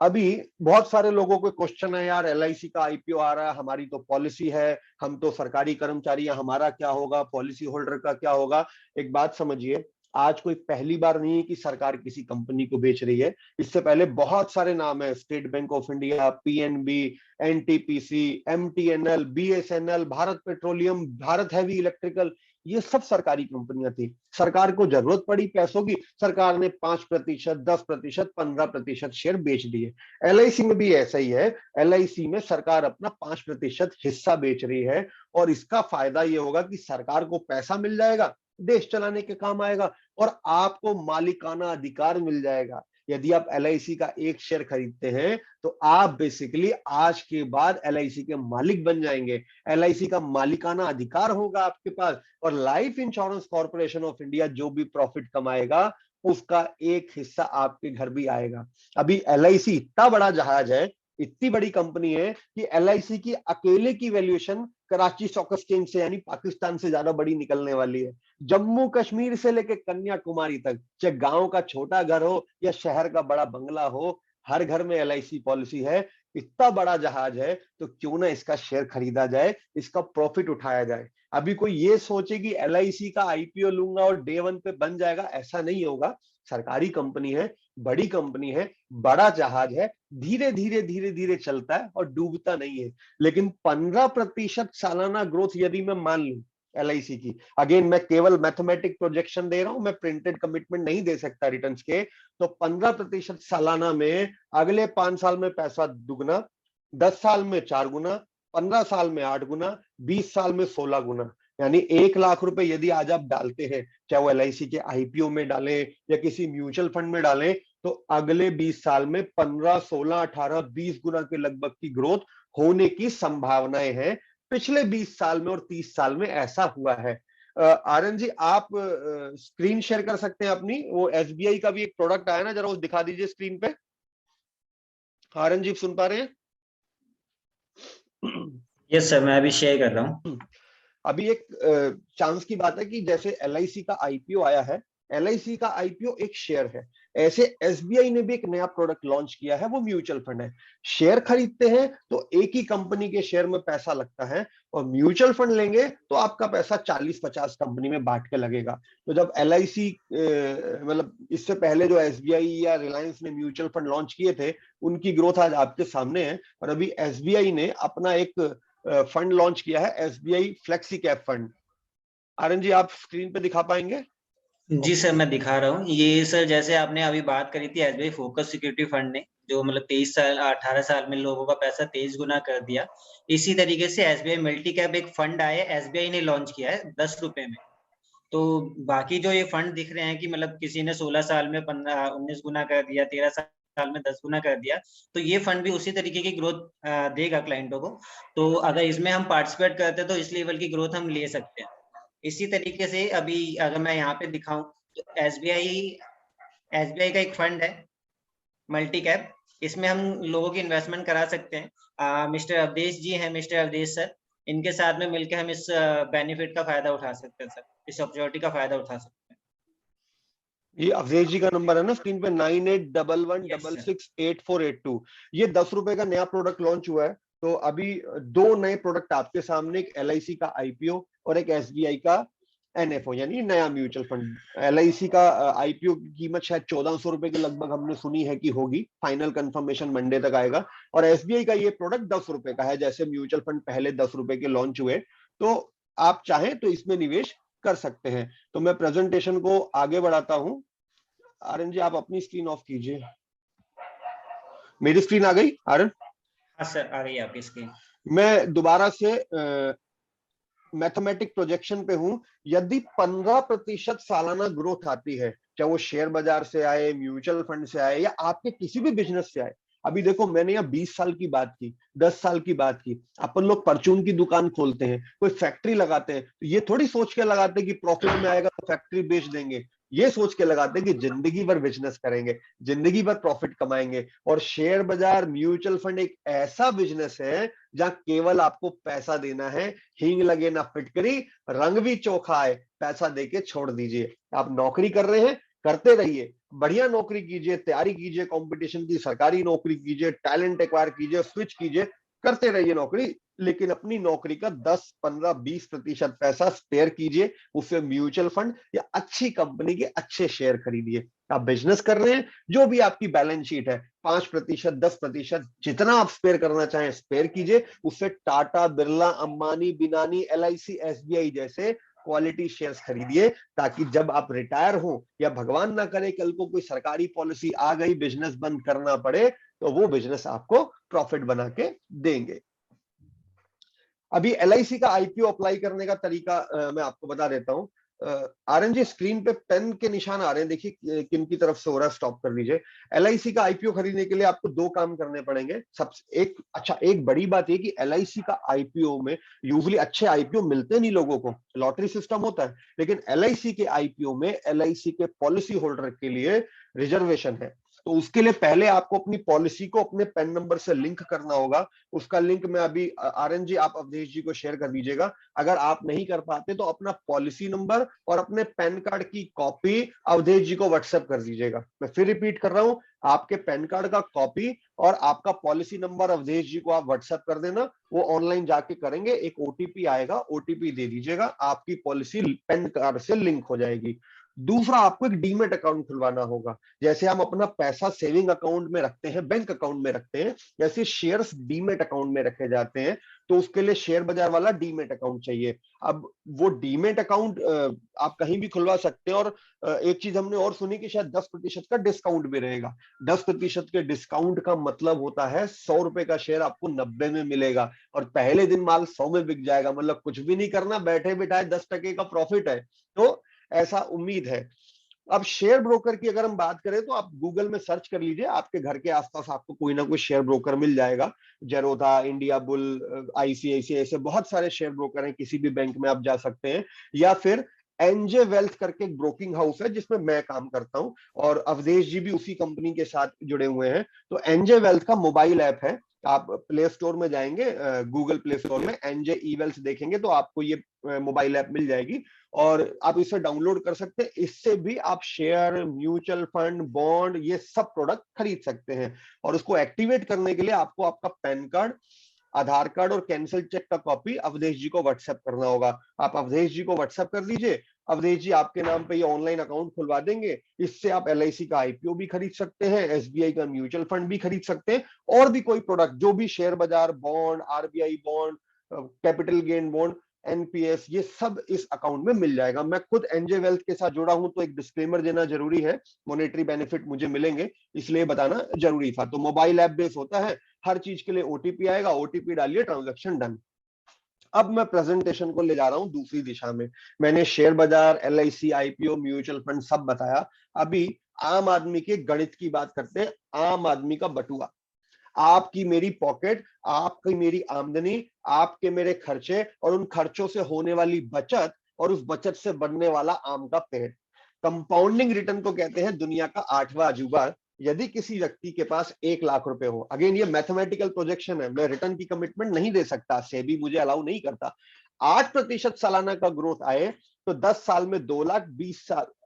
अभी बहुत सारे लोगों को क्वेश्चन है, यार LIC का IPO आ रहा है, हमारी तो पॉलिसी है, हम तो सरकारी कर्मचारी हैं, हमारा क्या होगा, पॉलिसी होल्डर का क्या होगा। एक बात समझिए, आज कोई पहली बार नहीं है कि सरकार किसी कंपनी को बेच रही है। इससे पहले बहुत सारे नाम है, state bank of India, PNB, NTPC, MTNL, BSNL, Bharat petroleum, Bharat heavy electrical, ये सब सरकारी कंपनियां थी। सरकार को जरूरत पड़ी पैसों की, सरकार ने 5%, 10%, 15% शेयर बेच दिए। LIC में भी ऐसा ही है। LIC में सरकार अपना 5% हिस्सा बेच रही है और इसका फायदा ये होगा कि सरकार को पैसा मिल जाएगा, देश चलाने के काम आएगा और आपको मालिकाना अधिकार मिल जाएगा। यदि आप LIC का एक शेयर खरीदते हैं तो आप बेसिकली आज के बाद LIC के मालिक बन जाएंगे। LIC का मालिकाना अधिकार होगा आपके पास और life insurance corporation of India जो भी प्रॉफिट कमाएगा उसका एक हिस्सा आपके घर भी आएगा। अभी LIC इतना बड़ा जहाज है, इतनी बड़ी कंपनी है कि LIC की अकेले की वैल्यूएशन कराची स्टॉक एक्सचेंज से यानी पाकिस्तान से ज्यादा बड़ी निकलने वाली है। जम्मू कश्मीर से लेकर कन्याकुमारी तक, चाहे गांव का छोटा घर हो या शहर का बड़ा बंगला हो, हर घर में LIC पॉलिसी है। इतना बड़ा जहाज है तो क्यों ना इसका शेयर खरीदा जाए, इसका प्रॉफिट उठाया जाए। अभी कोई ये सोचे कि LIC का IPO लूंगा और डे 1 पे बन जाएगा, ऐसा नहीं होगा। सरकारी कंपनी है, बड़ी कंपनी है, बड़ा जहाज है, धीरे धीरे धीरे धीरे चलता है और डूबता नहीं है। लेकिन 15% सालाना ग्रोथ यदि मैं मान लूं LIC की, अगेन मैं केवल मैथमेटिक प्रोजेक्शन दे रहा हूं, मैं प्रिंटेड कमिटमेंट नहीं दे सकता रिटर्न्स के, तो 15% सालाना में अगले 5 साल में पैसा दुगना, 10 साल में 4 गुना, 15 साल में 8 गुना, 20 साल में 16 गुना। यानी 1 लाख रुपए यदि आज आप डालते हैं, चाहे वो LIC के IPO में डालें या किसी म्यूचुअल फंड में डालें, तो अगले 20 साल में 15, 16, 18, 20 गुना के लगभग की ग्रोथ होने की संभावनाएं हैं। पिछले 20 साल में और 30 साल में ऐसा हुआ है। आर्यन जी, आप स्क्रीन शेयर कर सकते हैं अपनी? वो SBI का भी एक प्रोडक्ट आया ना, जरा उस दिखा दीजिए स्क्रीन पे। आर्यन जी सुन पा रहे हैं? यस सर, मैं अभी शेयर कर रहा हूँ। अभी एक चांस की बात है कि जैसे LIC का IPO आया है, LIC का IPO एक शेयर है, ऐसे SBI ने भी एक नया प्रोडक्ट लॉन्च किया है, वो म्यूचुअल फंड है। शेयर खरीदते हैं तो एक ही कंपनी के शेयर में पैसा लगता है, और म्यूचुअल फंड लेंगे तो आपका पैसा 40-50 कंपनी में बांट के लगेगा। तो जब LIC मतलब इससे पहले जो SBI या रिलायंस ने म्यूचुअल फंड लॉन्च किए थे, उनकी ग्रोथ आज आपके सामने है। और अभी SBI ने अपना एक फंड लॉन्च किया है, SBI flexi cap fund. Aryan ji, आप स्क्रीन पे दिखा पाएंगे? जी सर, मैं दिखा रहा हूँ। ये सर जैसे आपने अभी बात करी थी SBI फोकस सिक्योरिटी फंड ने, जो मतलब 23 साल 18 साल में लोगों का पैसा 23 गुना कर दिया। इसी तरीके से SBI मल्टी कैप एक फंड आया, SBI ने लॉन्च किया है 10 रुपए में। तो बाकी जो ये फंड दिख रहे हैं कि मतलब किसी ने 16 साल में 19 गुना कर दिया, 13 साल में 10 गुना कर दिया, तो ये फंड भी उसी तरीके की ग्रोथ देगा क्लाइंटों को। तो अगर इसमें हम पार्टिसिपेट करते हैं तो इस लेवल की ग्रोथ हम ले सकते हैं। इसी तरीके से अभी अगर मैं यहाँ पे दिखाऊं तो SBI का एक फंड है मल्टी कैप, इसमें हम लोगों की इन्वेस्टमेंट करा सकते हैं। मिस्टर अवधेश जी हैं, मिस्टर अवधेश सर, इनके साथ में मिलकर हम इस बेनिफिट का फायदा उठा सकते हैं सर, इस अपॉर्चुनिटी का फायदा उठा सकते हैं। ये अवधेश जी का नंबर है ना स्क्रीन पे, 9811 Yes, 668482। ये 10 रुपए का नया प्रोडक्ट लॉन्च हुआ है। तो अभी 2 नए प्रोडक्ट आपके सामने, एक LIC का IPO और एक SBI का NFO यानी नया म्यूचुअल फंड। LIC का IPO की कीमत शायद 1400 रुपए के लगभग हमने सुनी है कि होगी, फाइनल कंफर्मेशन मंडे तक आएगा। और SBI का ये प्रोडक्ट 10 रुपए का है, जैसे म्यूचुअल फंड पहले 10 रुपए के लॉन्च हुए। तो आप चाहें तो इसमें निवेश कर सकते हैं। तो मैं प्रेजेंटेशन को आगे बढ़ाता हूं। आर्यन जी, आप अपनी स्क्रीन ऑफ कीजिए। मेरी स्क्रीन आ गई आर्यन? हाँ सर, आ गई आपकी स्क्रीन। मैं दोबारा से मैथमेटिक प्रोजेक्शन पे हूं। यदि 15% सालाना ग्रोथ आती है, चाहे वो शेयर बाजार से आए, म्यूचुअल फंड से आए, या आपके किसी भी बिजनेस से आए। अभी देखो, मैंने यहाँ 20 साल की बात की, 10 साल की बात की। अपन लोग परचून की दुकान खोलते हैं, कोई फैक्ट्री लगाते हैं, तो ये थोड़ी सोच के लगाते हैं कि प्रॉफिट में आएगा तो फैक्ट्री बेच देंगे। ये सोच के लगाते हैं कि जिंदगी भर बिजनेस करेंगे, जिंदगी भर प्रॉफिट कमाएंगे। और शेयर बाजार, म्यूचुअल फंड एक ऐसा बिजनेस है जहां केवल आपको पैसा देना है, हींग लगे ना फिटकरी, रंग भी चोखा है, पैसा देके छोड़ दीजिए। आप नौकरी कर रहे हैं, करते रहिए, बढ़िया नौकरी कीजिए, तैयारी कीजिए कंपटीशन की, सरकारी नौकरी कीजिए, टैलेंट एक्वायर कीजिए, स्विच कीजिए, करते रहिए नौकरी। लेकिन अपनी नौकरी का 10, 15, 20% पैसा स्पेयर कीजिए, उससे म्यूचुअल फंड या अच्छी कंपनी के अच्छे शेयर खरीदिए। आप बिजनेस कर रहे हैं, जो भी आपकी बैलेंस शीट है, 5%, 10%, जितना आप स्पेयर करना चाहें स्पेयर कीजिए। उससे टाटा, बिरला, अंबानी, बिनानी, LIC, SBI जैसे क्वालिटी शेयर्स खरीदिए, ताकि जब आप रिटायर हो या भगवान ना करे कल को कोई सरकारी पॉलिसी आ गई, बिजनेस बंद करना पड़े, तो वो बिजनेस आपको प्रॉफिट बना के देंगे। अभी LIC का IPO अप्लाई करने का तरीका मैं आपको बता देता हूं। आर्यन जी, स्क्रीन पे पेन के निशान आ रहे हैं, देखिए किन की तरफ से हो रहा है, स्टॉप कर लीजिए। LIC का IPO खरीदने के लिए आपको 2 काम करने पड़ेंगे। सबसे एक बड़ी बात ये कि LIC का IPO में यूजुअली अच्छे IPO मिलते नहीं लोगों को, लॉटरी सिस्टम होता है। लेकिन LIC के IPO में LIC के पॉलिसी होल्डर के लिए रिजर्वेशन है। तो उसके लिए पहले आपको अपनी पॉलिसी को अपने पैन नंबर से लिंक करना होगा। उसका लिंक मैं अभी आर्यन जी, आप अवधेश जी को शेयर कर दीजिएगा। अगर आप नहीं कर पाते तो अपना पॉलिसी नंबर और अपने पैन कार्ड की कॉपी अवधेश जी को व्हाट्सएप कर दीजिएगा। मैं फिर रिपीट कर रहा हूं, आपके पैन कार्ड का कॉपी और आपका पॉलिसी नंबर अवधेश जी को आप व्हाट्सएप कर देना, वो ऑनलाइन जाके करेंगे, एक ओटीपी आएगा, ओटीपी दे दीजिएगा, आपकी पॉलिसी पैन कार्ड से लिंक हो जाएगी। दूसरा, आपको एक डीमेट अकाउंट खुलवाना होगा। जैसे हम अपना पैसा सेविंग अकाउंट में रखते हैं, बैंक अकाउंट में रखते हैं, जैसे शेयर्स डीमेट अकाउंट में रखे जाते हैं, तो उसके लिए शेयर बाजार वाला डीमेट अकाउंट चाहिए। अब वो डीमेट अकाउंट आप कहीं भी खुलवा सकते हैं। और एक चीज हमने और सुनी कि शायद 10% का डिस्काउंट भी रहेगा। 10% के डिस्काउंट का मतलब होता है 100 रुपए का शेयर आपको 90 में मिलेगा और पहले दिन माल 100 में बिक जाएगा। मतलब कुछ भी नहीं करना, बैठे बिठाए 10% का प्रॉफिट है। तो ऐसा उम्मीद है। अब शेयर ब्रोकर की अगर हम बात करें तो आप गूगल में सर्च कर लीजिए, आपके घर के आसपास आपको कोई ना कोई शेयर ब्रोकर मिल जाएगा। जरोधा, इंडिया बुल, आईसीआईसीआई, ऐसे बहुत सारे शेयर ब्रोकर हैं, किसी भी बैंक में आप जा सकते हैं। या फिर एनजे वेल्थ करके एक ब्रोकिंग हाउस है जिसमें मैं काम करता हूं और अवधेश जी भी उसी कंपनी के साथ जुड़े हुए हैं। तो एनजे वेल्थ का मोबाइल ऐप है, आप प्ले स्टोर में जाएंगे, गूगल प्ले स्टोर में एनजे ई वेल्थ देखेंगे तो आपको ये मोबाइल ऐप मिल जाएगी और आप इसे डाउनलोड कर सकते हैं। इससे भी आप शेयर, म्यूचुअल फंड, बॉन्ड, ये सब प्रोडक्ट खरीद सकते हैं। और उसको एक्टिवेट करने के लिए आपको आपका पैन कार्ड, आधार कार्ड और कैंसिल चेक का कॉपी अवधेश जी को व्हाट्सएप करना होगा। आप अवधेश जी को व्हाट्सएप कर दीजिए, अवधेश जी आपके नाम पे ये ऑनलाइन अकाउंट खुलवा देंगे। इससे आप एलआईसी का आईपीओ भी खरीद सकते हैं, एसबीआई का म्यूचुअल फंड भी खरीद सकते हैं, और भी कोई प्रोडक्ट जो भी शेयर बाजार, bond, RBI bond, capital gain bond, NPS, ये सब इस अकाउंट में मिल जाएगा। मैं खुद एनजे वेल्थ के साथ जुड़ा हूं तो एक डिस्क्लेमर देना जरूरी है, मॉनेटरी बेनिफिट मुझे मिलेंगे इसलिए बताना जरूरी था। तो मोबाइल ऐप बेस होता है, हर चीज के लिए ओटीपी आएगा, ओटीपी डालिए, ट्रांजैक्शन डन। अब मैं प्रेजेंटेशन को ले जा रहा हूं दूसरी दिशा में। मैंने शेयर बाजार, एलआईसी, आईपीओ, म्यूचुअल फंड सब बताया। अभी आम आदमी के गणित की बात करते हैं। आम आदमी का बटुआ, आपकी मेरी पॉकेट, आपकी मेरी आमदनी, आपके मेरे खर्चे और उन खर्चों से होने वाली बचत और उस बचत से बनने वाला आम का पेड़। कंपाउंडिंग रिटर्न को कहते हैं दुनिया का 8वां अजूबा। यदि किसी व्यक्ति के पास 1,00,000 रुपए हो, अगेन ये मैथमेटिकल प्रोजेक्शन है, मैं रिटर्न की कमिटमेंट नहीं दे सकता, सेबी मुझे अलाउ नहीं करता। 8% सालाना का ग्रोथ आए तो 10 साल में 2,00,000,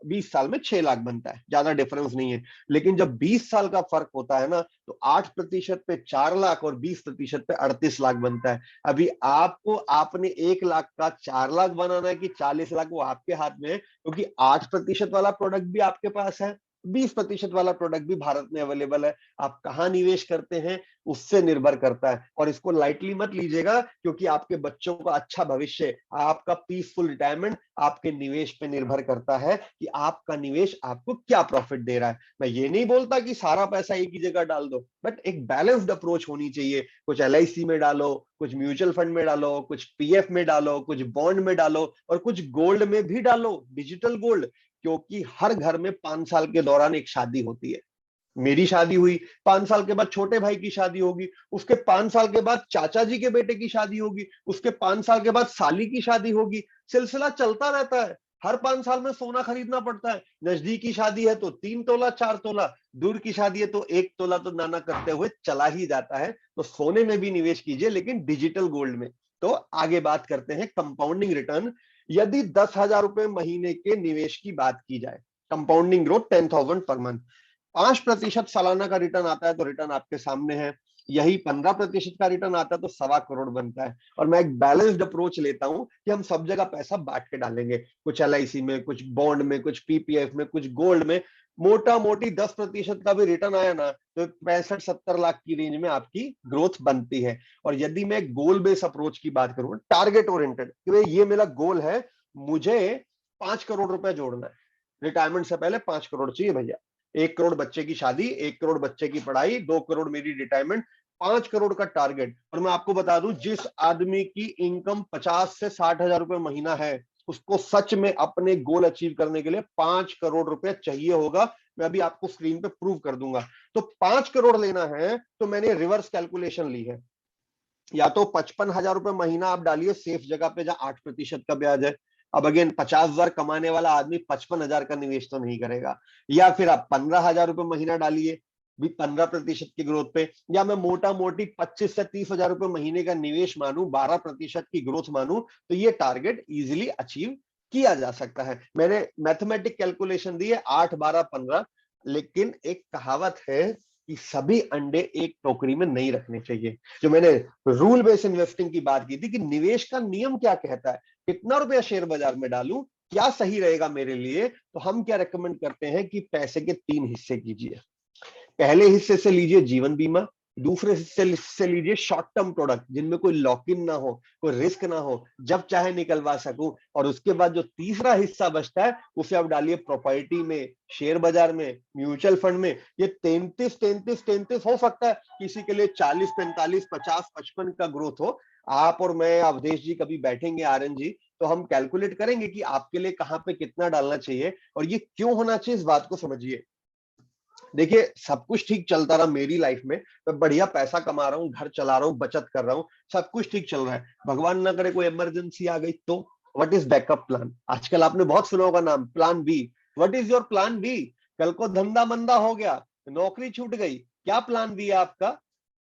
20 साल में 6,00,000 बनता है, ज्यादा डिफरेंस नहीं है। लेकिन जब 20 साल का फर्क होता है ना, तो 8% पे 4,00,000 और 20% पे 38,00,000 बनता है। अभी आपको आपने 1,00,000 का 4,00,000 बनाना है कि 40,00,000, वो आपके हाथ में है, क्योंकि 8% वाला प्रोडक्ट भी आपके पास है, 20% वाला प्रोडक्ट भी भारत में अवेलेबल है। आप कहाँ निवेश करते हैं उससे निर्भर करता है। और इसको लाइटली मत लीजिएगा, क्योंकि आपके बच्चों का अच्छा भविष्य, आपका पीसफुल रिटायरमेंट आपके निवेश पे निर्भर करता है कि आपका निवेश आपको क्या प्रॉफिट दे रहा है। मैं ये नहीं बोलता कि सारा पैसा एक ही जगह डाल दो, बट एक बैलेंस्ड अप्रोच होनी चाहिए। कुछ एलआईसी में डालो, कुछ म्यूचुअल फंड में डालो, कुछ पीएफ में डालो, कुछ बॉन्ड में डालो और कुछ गोल्ड में भी डालो, डिजिटल गोल्ड। क्योंकि हर घर में 5 साल के दौरान एक शादी होती है। मेरी शादी हुई, 5 साल के बाद छोटे भाई की शादी होगी, उसके 5 साल के बाद चाचा जी के बेटे की शादी होगी, उसके 5 साल के बाद साली की शादी होगी। सिलसिला चलता रहता है। हर 5 साल में सोना खरीदना पड़ता है। नजदीकी शादी है तो 3 तोला 4 तोला, दूर की शादी है तो 1 तोला, तो नाना करते हुए चला ही जाता है। तो सोने में भी निवेश कीजिए, लेकिन डिजिटल गोल्ड में। तो आगे बात करते हैं कंपाउंडिंग रिटर्न। यदि 10,000 रुपए महीने के निवेश की बात की जाए, कंपाउंडिंग ग्रोथ 10,000 पर मंथ, 5% सालाना का रिटर्न आता है तो रिटर्न आपके सामने है। यही 15% का रिटर्न आता है तो 1,25 करोड़ बनता है। और मैं एक बैलेंस्ड अप्रोच लेता हूं कि हम सब जगह पैसा बांट के डालेंगे, कुछ एलआईसी में, कुछ बॉन्ड में, कुछ पीपीएफ में, कुछ गोल्ड में। मोटा मोटी 10% का भी रिटर्न आया ना तो 65-70 लाख की रेंज में आपकी ग्रोथ बनती है। और यदि मैं गोल बेस अप्रोच की बात करूं, टारगेट ओरिएंटेड, कि ये मेरा गोल है, मुझे 5 करोड़ रुपए जोड़ना है, रिटायरमेंट से पहले 5 करोड़ चाहिए भैया। 1 करोड़ बच्चे की शादी, 1 करोड़ बच्चे की पढ़ाई, 2 करोड़ मेरी रिटायरमेंट, 5 करोड़ का टारगेट। और मैं आपको बता दूं, जिस आदमी की इनकम 50 से 60 हजार रुपए महीना है, उसको सच में अपने गोल अचीव करने के लिए 5 करोड़ रुपए चाहिए होगा। मैं अभी आपको स्क्रीन पे प्रूव कर दूंगा। तो 5 करोड़ लेना है तो मैंने रिवर्स कैलकुलेशन ली है। या तो 55,000 रुपए महीना आप डालिए सेफ जगह पे जहां 8% का ब्याज है। अब अगेन 50,000 कमाने वाला आदमी 55,000 का निवेश तो नहीं करेगा। या फिर आप 15,000 रुपए महीना डालिए, भी 15% की ग्रोथ पे, या मैं मोटा मोटी 25 से 30 हजार रुपए महीने का निवेश मानूं, 12% की ग्रोथ मानूं, तो ये टारगेट इजीली अचीव किया जा सकता है। मैंने मैथमेटिक कैलकुलेशन दी है 8, 12, 15, लेकिन एक कहावत है कि सभी अंडे एक टोकरी में नहीं रखने चाहिए। जो मैंने रूल बेस्ड इन्वेस्टिंग की बात की थी कि निवेश का नियम क्या कहता है, कितना रुपया शेयर बाजार में डालूं, क्या सही रहेगा मेरे लिए, तो हम क्या रेकमेंड करते हैं कि पैसे के 3 हिस्से कीजिए। पहले हिस्से से लीजिए जीवन बीमा, दूसरे हिस्से से लीजिए शॉर्ट टर्म प्रोडक्ट जिनमें कोई लॉक इन ना हो, कोई रिस्क ना हो, जब चाहे निकलवा सकूं, और उसके बाद जो तीसरा हिस्सा बचता है उसे आप डालिए प्रॉपर्टी में, शेयर बाजार में, म्यूचुअल फंड में। ये 33 हो सकता है, किसी के लिए 40, 45, 50, 55 का ग्रोथ हो। आप और मैं, अवधेश जी कभी बैठेंगे आर्यन जी, तो हम कैलकुलेट करेंगे कि आपके लिए कहां पे कितना डालना चाहिए और ये क्यों होना चाहिए, इस बात को समझिए। देखिए, सब कुछ ठीक चलता रहा मेरी लाइफ में, मैं बढ़िया पैसा कमा रहा हूँ, घर चला रहा हूँ, बचत कर रहा हूँ, सब कुछ ठीक चल रहा है। भगवान ना करे कोई इमरजेंसी आ गई तो व्हाट इज बैकअप प्लान? आजकल आपने बहुत सुना होगा नाम, plan B. What is your plan B? कल को धंधा मंदा हो गया, नौकरी छूट गई, क्या प्लान बी है आपका?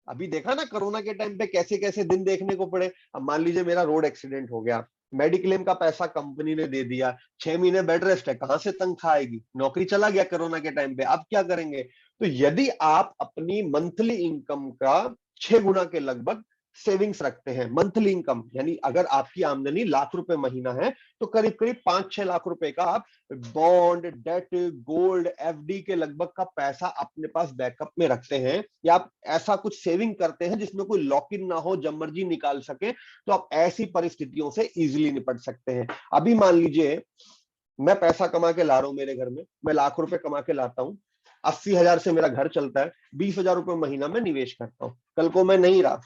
अभी देखा ना कोरोना के टाइम पे कैसे कैसे दिन देखने को पड़े। अब मान लीजिए मेरा रोड एक्सीडेंट हो गया, मेडिक्लेम का पैसा कंपनी ने दे दिया, 6 महीने बेड रेस्ट है, कहां से तनख्वाह आएगी? नौकरी चला गया कोरोना के टाइम पे, अब क्या करेंगे? तो यदि आप अपनी मंथली इनकम का 6 गुना के लगभग सेविंग्स रखते हैं, मंथली इनकम यानी अगर आपकी आमदनी ₹1,00,000 महीना है, तो करीब करीब 5-6 लाख रुपए का आप बॉन्ड, डेट, गोल्ड, एफडी के लगभग का पैसा अपने पास बैकअप में रखते हैं, या आप ऐसा कुछ सेविंग करते हैं जिसमें कोई लॉक इन ना हो, जब मर्जी निकाल सके, तो आप ऐसी परिस्थितियों से इजीली निपट सकते हैं। अभी मान लीजिए मैं पैसा कमा के ला रहा हूं मेरे घर में, मैं ₹1,00,000 कमा के लाता हूं, 80,000 से मेरा घर चलता है, ₹20,000 महीना में निवेश करता हूं। कल को मैं नहीं रहा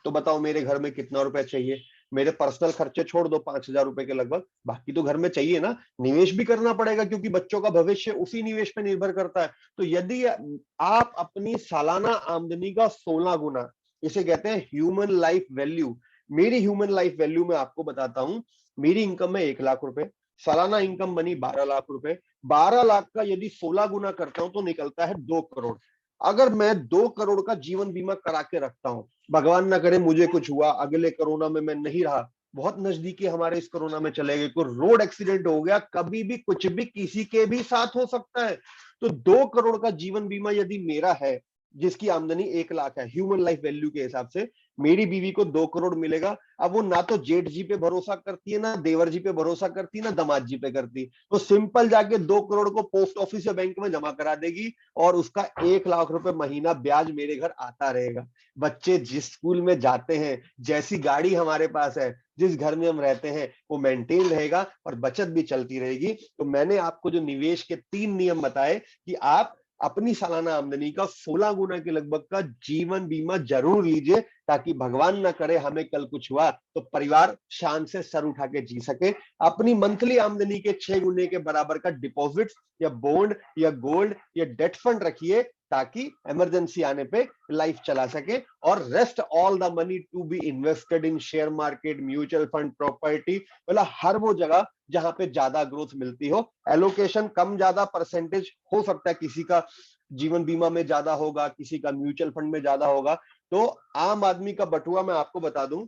तो बताओ मेरे घर में कितना रुपया चाहिए? मेरे पर्सनल खर्चे छोड़ दो ₹5,000 के लगभग, बाकी तो घर में चाहिए ना, निवेश भी करना पड़ेगा क्योंकि बच्चों का भविष्य उसी निवेश पे निर्भर करता है। तो यदि आप अपनी सालाना आमदनी का 16 गुना, इसे कहते हैं ह्यूमन लाइफ वैल्यू। मेरी ह्यूमन लाइफ वैल्यू में आपको बताता हूं, मेरी इनकम है ₹1,00,000, सालाना इनकम बनी ₹12,00,000, 12 लाख का यदि 16 गुना करता हूं तो निकलता है 2 करोड़। अगर मैं 2 करोड़ का जीवन बीमा करा के रखता हूं, भगवान ना करे मुझे कुछ हुआ, अगले कोरोना में मैं नहीं रहा, बहुत नजदीकी हमारे इस कोरोना में चले गए, कोई रोड एक्सीडेंट हो गया, कभी भी कुछ भी किसी के भी साथ हो सकता है, तो 2 करोड़ का जीवन बीमा यदि मेरा है, जिसकी आमदनी 1,00,000 है ह्यूमन लाइफ वैल्यू के हिसाब से, मेरी बीवी को 2 करोड़ मिलेगा। अब वो ना तो जेठ जी पे भरोसा करती है, ना देवर जी पे भरोसा करती है, ना दामाद जी पे करती, तो सिंपल जाके 2 करोड़ को पोस्ट ऑफिस या बैंक में जमा करा देगी और उसका ₹1,00,000 महीना ब्याज मेरे घर आता रहेगा। बच्चे जिस स्कूल में जाते हैं, जैसी गाड़ी हमारे पास है, जिस घर में हम रहते हैं, वो मेंटेन रहेगा और बचत भी चलती रहेगी। तो मैंने आपको जो निवेश के 3 नियम बताए कि आप अपनी सालाना आमदनी का 16 गुना के लगभग का जीवन बीमा जरूर लीजिए, ताकि भगवान ना करे हमें कल कुछ हुआ तो परिवार शान से सर उठा के जी सके। अपनी मंथली आमदनी के 6 गुने के बराबर का डिपॉजिट या बॉन्ड या गोल्ड या डेट फंड रखिए, ताकि इमरजेंसी आने पे लाइफ चला सके, और rest all the money to be invested in share market, mutual fund, property, मतलब हर वो जगह जहां पे ज्यादा ग्रोथ मिलती हो। एलोकेशन कम ज्यादा परसेंटेज हो सकता है, किसी का जीवन बीमा में ज्यादा होगा, किसी का म्यूचुअल फंड में ज्यादा होगा। तो आम आदमी का बटुआ मैं आपको बता दूं,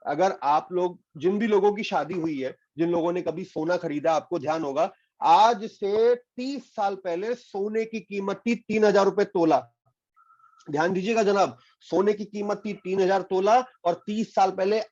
अगर आप लोग, जिन भी लोगों की शादी हुई है, जिन लोगों ने कभी सोना खरीदा, आपको ध्यान होगा आज से 30 साल पहले सोने की कीमत थी ₹3,000 तोला। ध्यान दीजिएगा जनाब, सोने की कीमत थी 3,000 तोला, और 30 साल पहले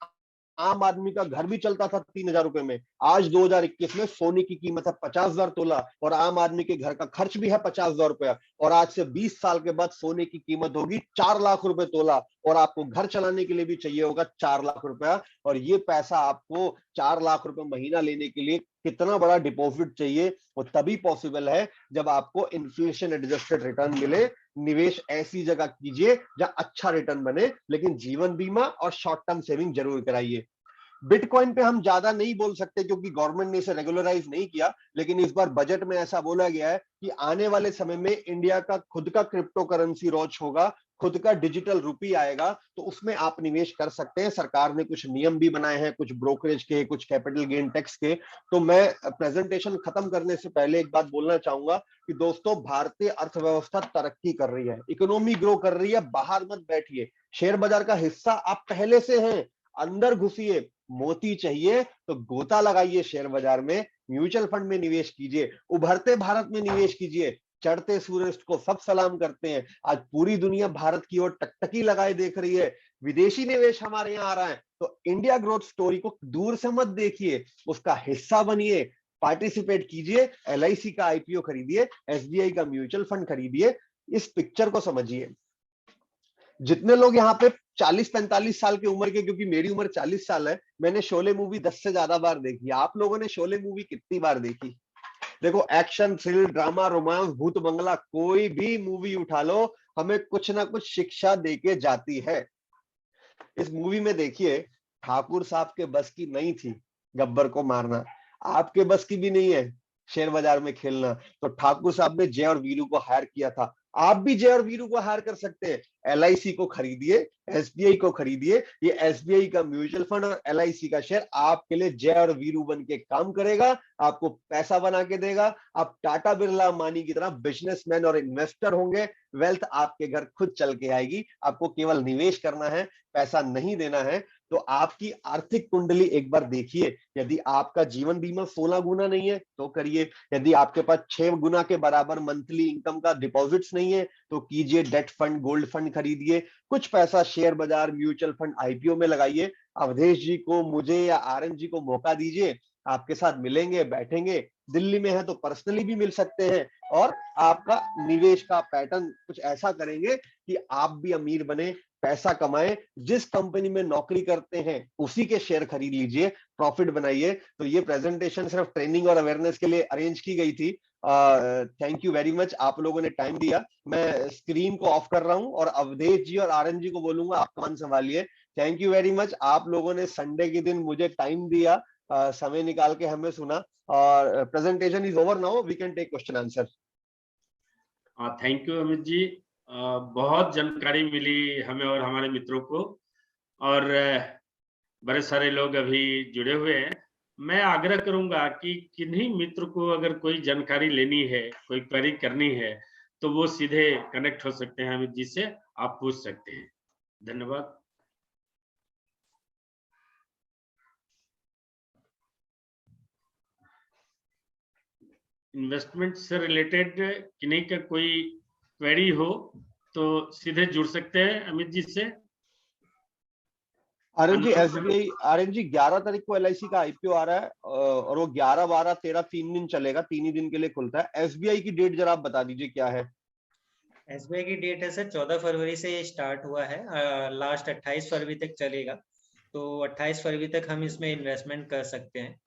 आम आदमी का घर भी चलता था ₹3,000 में। आज 2021 में सोने की कीमत है 50,000 तोला, और आम आदमी के घर का खर्च भी है 50,000 रुपया, और आज से 20 साल के बाद सोने की कीमत होगी ₹4,00,000 तोला, और आपको घर चलाने के लिए भी चाहिए होगा ₹4,00,000। और ये पैसा आपको ₹4,00,000 महीना लेने के लिए कितना बड़ा डिपॉजिट चाहिए, वो तभी पॉसिबल है जब आपको इन्फ्लेशन एडजस्टेड रिटर्न मिले। निवेश ऐसी जगह कीजिए जहां अच्छा रिटर्न बने, लेकिन जीवन बीमा और शॉर्ट टर्म सेविंग जरूर कराइए। बिटकॉइन पे हम ज्यादा नहीं बोल सकते क्योंकि गवर्नमेंट ने इसे रेगुलराइज नहीं किया, लेकिन इस बार बजट में ऐसा बोला गया है कि आने वाले समय में इंडिया का खुद का क्रिप्टो करेंसी लॉन्च होगा, खुद का डिजिटल रुपी आएगा तो उसमें आप निवेश कर सकते हैं। सरकार ने कुछ नियम भी बनाए हैं, कुछ ब्रोकरेज के, कुछ कैपिटल गेन टैक्स के। तो मैं प्रेजेंटेशन खत्म करने से पहले एक बात बोलना चाहूंगा कि दोस्तों, भारतीय अर्थव्यवस्था तरक्की कर रही है, इकोनॉमी ग्रो कर रही है। बाहर मत बैठिए, शेयर बाजार का हिस्सा आप पहले से हैं, अंदर घुसिए। मोती चाहिए तो गोता लगाइए शेयर बाजार में, म्यूचुअल फंड में निवेश कीजिए, उभरते भारत में निवेश कीजिए। चढ़ते सूरज को सब सलाम करते हैं। आज पूरी दुनिया भारत की ओर टकटकी लगाए देख रही है, विदेशी निवेश हमारे यहाँ आ रहा है। तो इंडिया ग्रोथ स्टोरी को दूर से मत देखिए, उसका हिस्सा बनिए, पार्टिसिपेट कीजिए। LIC का IPO खरीदिए, SBI का म्यूचुअल फंड खरीदिए। इस पिक्चर को समझिए। जितने लोग यहाँ पे 40-45 साल की उम्र के, क्योंकि मेरी उम्र 40 साल है, मैंने शोले मूवी 10 से ज्यादा बार देखी। आप लोगों ने शोले मूवी कितनी बार देखी? देखो, एक्शन, थ्रिल, ड्रामा, रोमांस, भूत बंगला, कोई भी मूवी उठा लो, हमें कुछ ना कुछ शिक्षा देके जाती है। इस मूवी में देखिए, ठाकुर साहब के बस की नहीं थी गब्बर को मारना, आपके बस की भी नहीं है शेयर बाजार में खेलना। तो ठाकुर साहब ने जय और वीरू को हायर किया था। आप भी जय और वीरू को हायर कर सकते हैं। LIC को खरीदिए, SBI को खरीदिए। ये SBI का म्यूचुअल फंड और LIC का शेयर आपके लिए जय और वीरू बन के काम करेगा, आपको पैसा बना के देगा। आप टाटा बिरला अंबानी की तरह बिजनेसमैन और इन्वेस्टर होंगे। वेल्थ आपके घर खुद चल के आएगी। आपको केवल निवेश करना है, पैसा नहीं देना है। तो आपकी आर्थिक कुंडली एक बार देखिए। यदि आपका जीवन बीमा 16 गुना नहीं है तो करिए। यदि आपके पास 6 गुना के बराबर मंथली इनकम का डिपॉजिट्स नहीं है तो कीजिए। डेट फंड, गोल्ड फंड खरीदिए। कुछ पैसा शेयर बाजार, म्यूचुअल फंड, IPO में लगाइए। अवधेश जी को, मुझे या RN जी को मौका दीजिए, आपके साथ मिलेंगे, बैठेंगे। दिल्ली में है तो पर्सनली भी मिल सकते हैं, और आपका निवेश का पैटर्न कुछ ऐसा करेंगे कि आप भी अमीर बने, पैसा कमाएं। जिस कंपनी में नौकरी करते हैं उसी के शेयर खरीद लीजिए, प्रॉफिट बनाइए। तो ये प्रेजेंटेशन सिर्फ ट्रेनिंग और अवेयरनेस के लिए अरेंज की गई थी। थैंक यू वेरी मच, आप लोगों ने टाइम दिया। मैं स्क्रीन को ऑफ कर रहा हूं और अवधेश जी और RN जी को बोलूंगा आप कमान संभालिए। थैंक यू वेरी मच, आप लोगों ने संडे के दिन मुझे टाइम दिया, समय निकाल के हमें सुना। और presentation is over, now we can take question answer. Thank you Amit ji, बहुत जानकारी मिली हमें और हमारे मित्रों को, और बड़े सारे लोग अभी जुड़े हुए हैं। मैं आग्रह करूंगा कि किन्हीं मित्र को अगर कोई जानकारी लेनी है, कोई क्वेरी करनी है, तो वो सीधे कनेक्ट हो सकते हैं अमित जी से, आप पूछ सकते हैं। धन्यवाद। इन्वेस्टमेंट से रिलेटेड किन्हीं का कोई क्वेरी हो तो सीधे जुड़ सकते हैं अमित जी से। RN जी, RN जी 11 तारीख को LIC का IPO आ रहा है, और वो 11, 12, 13 3 दिन चलेगा, 3 ही दिन के लिए खुलता है। SBI की डेट जरा आप बता दीजिए क्या है? SBI की डेट है सर 14 फरवरी से ये स्टार्ट हुआ है, लास्ट 28 फरवरी तक चलेगा। तो 28 फरवरी तक हम इसमें इन्वेस्टमेंट कर सकते हैं।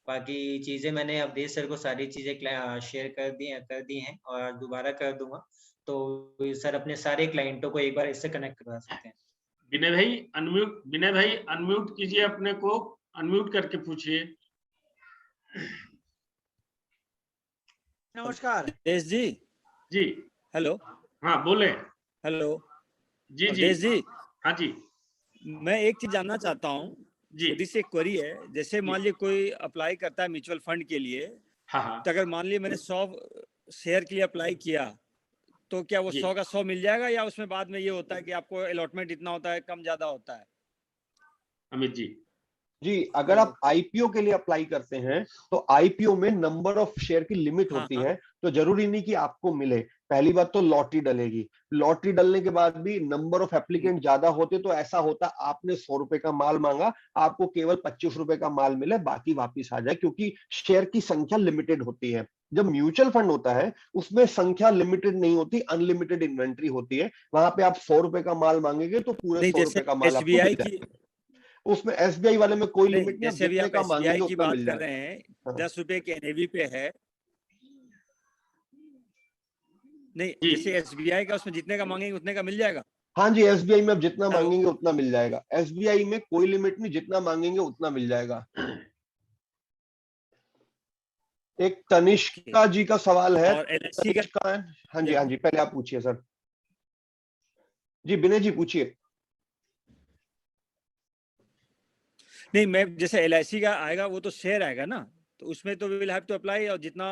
बाकी चीजें मैंने अवधेश सर को सारी चीजें शेयर कर दी हैं और दोबारा कर दूंगा। तो सर अपने सारे क्लाइंटों को एक बार इससे कनेक्ट करवा सकते हैं। विनय भाई अनम्यूट कीजिए, अपने को अनम्यूट करके पूछिए। नमस्कार देश जी। जी हेलो। हाँ बोले। हेलो जी जी देश जी। हाँ जी मैं एक चीज जानना चाहता हूँ, छोटी सी क्वेरी है। जैसे मान लीजिए कोई अप्लाई करता है म्यूचुअल फंड के लिए, हाँ तो अगर मान लीजिए मैंने 100 शेयर के लिए अप्लाई किया, तो क्या वो 100 का 100 मिल जाएगा, या उसमें बाद में ये होता है कि आपको अलॉटमेंट इतना होता है, कम ज्यादा होता है? अमित जी, अगर आप IPO के लिए अप्लाई करते हैं तो IPO में नंबर ऑफ शेयर की लिमिट होती है, तो जरूरी नहीं कि आपको मिले। पहली बात तो लॉटरी डलेगी, लॉटरी डलने के बाद भी नंबर ऑफ एप्लीकेंट ज्यादा होते तो ऐसा होता आपने 100 रुपए का माल मांगा, आपको केवल 25 रुपए का माल मिले, बाकी वापिस आ जाए, क्योंकि शेयर की संख्या लिमिटेड होती है। जब म्यूचुअल फंड होता है उसमें संख्या लिमिटेड नहीं होती, अनलिमिटेड इन्वेंट्री होती है। वहां पे आप 100 रुपए का माल मांगेंगे तो पूरे 100 रुपए का माल आपको मिल जाएगा। उसमें SBI वाले में कोई लिमिट नहीं, आप जैसे अभी जितने आप का SBI मांगेंगे की उतना बात मिल कर जाएगा। रहे हैं, हाँ। 10 रुपए के NAV पे है। नहीं, जी जैसे SBI का उसमें जितने का मांगेंगे उतने का मिल जाएगा। हाँ जी, SBI में आप जितना हेलो। मांगेंगे उतना मिल जाएगा। SBI में कोई लिमिट नहीं, जितना मांगेंगे उतना मिल जाएगा। एक तनिष्का जी का सवाल है। और LIC का हाँ जी, हाँ जी, पहले आप पूछिए सर। जी विनय जी पूछिए। नहीं, मैं जैसे LIC का आएगा वो तो शेयर आएगा ना, तो उसमें तो विल हैव टू अप्लाई और जितना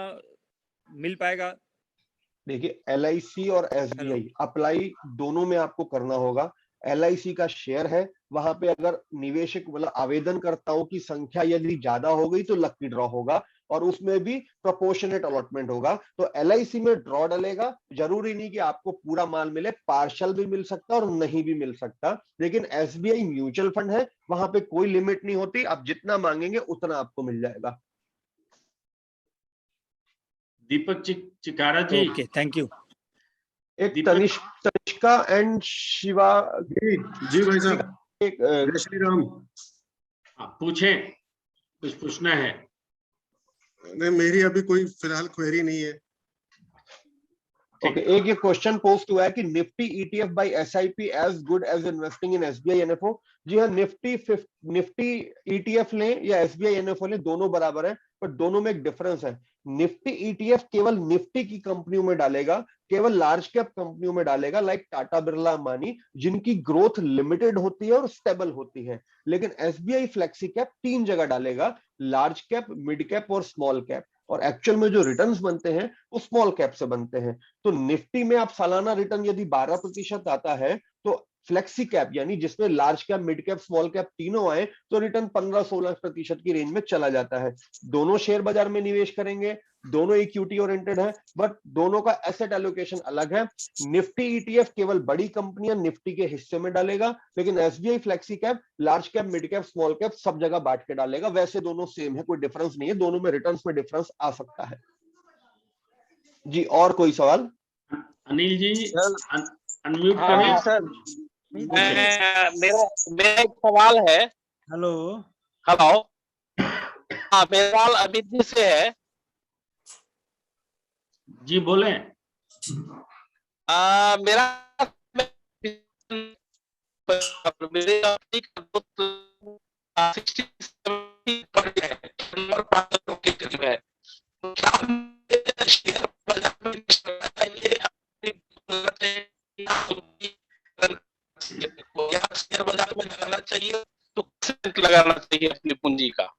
मिल पाएगा। देखिए LIC और SBI अप्लाई दोनों में आपको करना होगा। LIC का शेयर है, वहां पे अगर निवेशक मतलब आवेदनकर्ताओं की संख्या यदि ज्यादा हो गई तो लकी ड्रॉ होगा और उसमें भी प्रोपोर्शनेट अलॉटमेंट होगा। तो LIC में ड्रॉ डलेगा, जरूरी नहीं कि आपको पूरा माल मिले, पार्शल भी मिल सकता और नहीं भी मिल सकता। लेकिन SBI म्यूचुअल फंड है, वहां पे कोई लिमिट नहीं होती, आप जितना मांगेंगे उतना आपको मिल जाएगा। Deepak Chikara ji. Okay, thank you. एक दीपक तनिष्का एंड शिवा जी भाई साहब, एक जय श्री राम। पूछें, कुछ पूछना है? नहीं, मेरी अभी कोई फिलहाल क्वेरी नहीं है। ओके, एक ये क्वेश्चन पोस्ट हुआ है कि Nifty ETF buy SIP as good as investing in SBI NFO। जी हाँ, निफ्टी ETF लें या SBI NFO लें, दोनों बराबर है, पर दोनों में एक डिफरेंस है। निफ्टी ETF केवल निफ्टी की कंपनियों में डालेगा, केवल लार्ज कैप कंपनियों में डालेगा, लाइक टाटा बिरला अंबानी, जिनकी ग्रोथ लिमिटेड होती है और स्टेबल होती है। लेकिन SBI फ्लेक्सी कैप 3 जगह डालेगा, लार्ज कैप, मिड कैप और स्मॉल कैप, और एक्चुअल में जो रिटर्न्स बनते हैं वो स्मॉल कैप से बनते हैं। तो निफ्टी में आप सालाना रिटर्न यदि 12% आता है, तो फ्लेक्सी कैप यानी जिसमें large cap, mid cap, small cap तीनों आए तो रिटर्न 15-16% की रेंज में चला जाता है। दोनों शेयर बाजार में निवेश करेंगे, दोनों इक्विटी ओरिएंटेड है, बट दोनों का एसेट एलोकेशन अलग है। निफ्टी ETF केवल बड़ी कंपनियां निफ्टी के हिस्से में डालेगा, लेकिन SBI flexi cap large cap, mid cap, small cap सब जगह बांट के डालेगा। वैसे दोनों सेम है, कोई डिफरेंस नहीं है, दोनों में रिटर्न्स में डिफरेंस आ सकता है। जी, और कोई सवाल? अनिल जी अनम्यूट हाँ करें। सर, मेरा एक सवाल है। हेलो हेलो, हाँ मेरा सवाल अमित जी से है। जी बोले। मेरा शेयर बाजार में लगाना चाहिए तो लगाना चाहिए अपनी पूंजी का?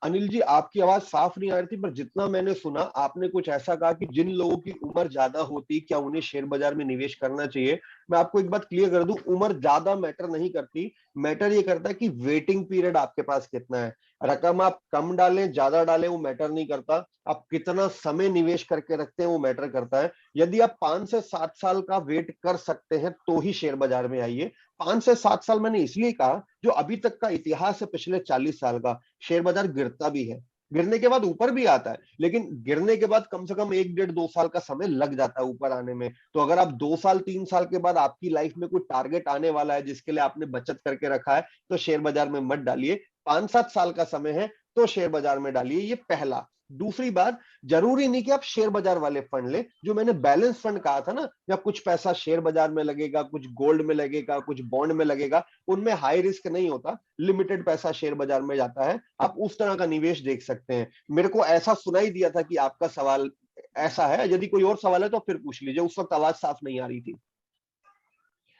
अनिल जी, आपकी आवाज साफ नहीं आ रही थी, पर जितना मैंने सुना आपने कुछ ऐसा कहा कि जिन लोगों की उम्र ज्यादा होती, क्या उन्हें शेयर बाजार में निवेश करना चाहिए। मैं आपको एक बात क्लियर कर दूं, उम्र ज्यादा मैटर नहीं करती, मैटर ये करता है कि वेटिंग पीरियड आपके पास कितना है। रकम आप कम डालें, ज्यादा डालें, वो मैटर नहीं करता, आप कितना समय निवेश करके रखते हैं वो मैटर करता है। यदि आप 5 से 7 साल का वेट कर सकते हैं तो ही शेयर बाजार में आइए। 5 से 7 साल मैंने इसलिए कहा, जो अभी तक का इतिहास है पिछले 40 साल का, शेयर बाजार गिरता भी है, गिरने के बाद ऊपर भी आता है, लेकिन गिरने के बाद कम से कम 1-1.5-2 साल का समय लग जाता है ऊपर आने में। तो अगर आप 2 साल 3 साल के बाद आपकी लाइफ में कोई टारगेट आने वाला है जिसके लिए आपने बचत करके रखा है, तो शेयर बाजार में मत डालिए। 5-7 साल का समय है तो शेयर बाजार में डालिए, ये पहला। दूसरी बात, जरूरी नहीं कि आप शेयर बाजार वाले फंड लें। जो मैंने बैलेंस फंड कहा था ना, या कुछ पैसा शेयर बाजार में लगेगा, कुछ गोल्ड में लगेगा, कुछ बॉन्ड में लगेगा, उनमें हाई रिस्क नहीं होता, लिमिटेड पैसा शेयर बाजार में जाता है, आप उस तरह का निवेश देख सकते हैं। मेरे को ऐसा सुनाई दिया था कि आपका सवाल ऐसा है, यदि कोई और सवाल है तो फिर पूछ लीजिए, उस वक्त आवाज साफ नहीं आ रही थी।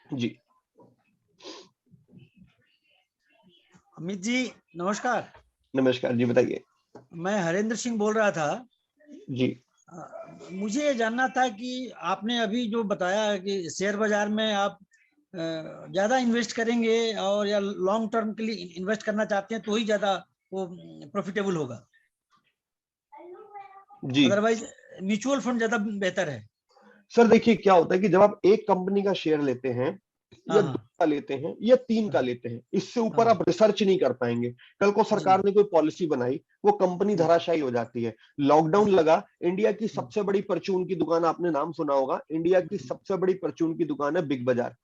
जी अमित जी नमस्कार। नमस्कार जी, बताइए। मैं हरेंद्र सिंह बोल रहा था जी। मुझे ये जानना था कि आपने अभी जो बताया कि शेयर बाजार में आप ज्यादा इन्वेस्ट करेंगे और या लॉन्ग टर्म के लिए इन्वेस्ट करना चाहते हैं तो ही ज्यादा वो प्रॉफिटेबल होगा, जी अदरवाइज म्यूचुअल फंड ज्यादा बेहतर है। सर देखिए, क्या होता है कि जब आप एक कंपनी का शेयर लेते हैं या 2 का लेते हैं या 3 का लेते हैं, इससे ऊपर आप रिसर्च नहीं कर पाएंगे। कल को सरकार ने कोई पॉलिसी बनाई, वो कंपनी धराशायी हो जाती है। लॉकडाउन लगा, इंडिया की सबसे बड़ी परचून की दुकान, आपने नाम सुना होगा, इंडिया की सबसे बड़ी परचून की दुकान है बिग बाजार।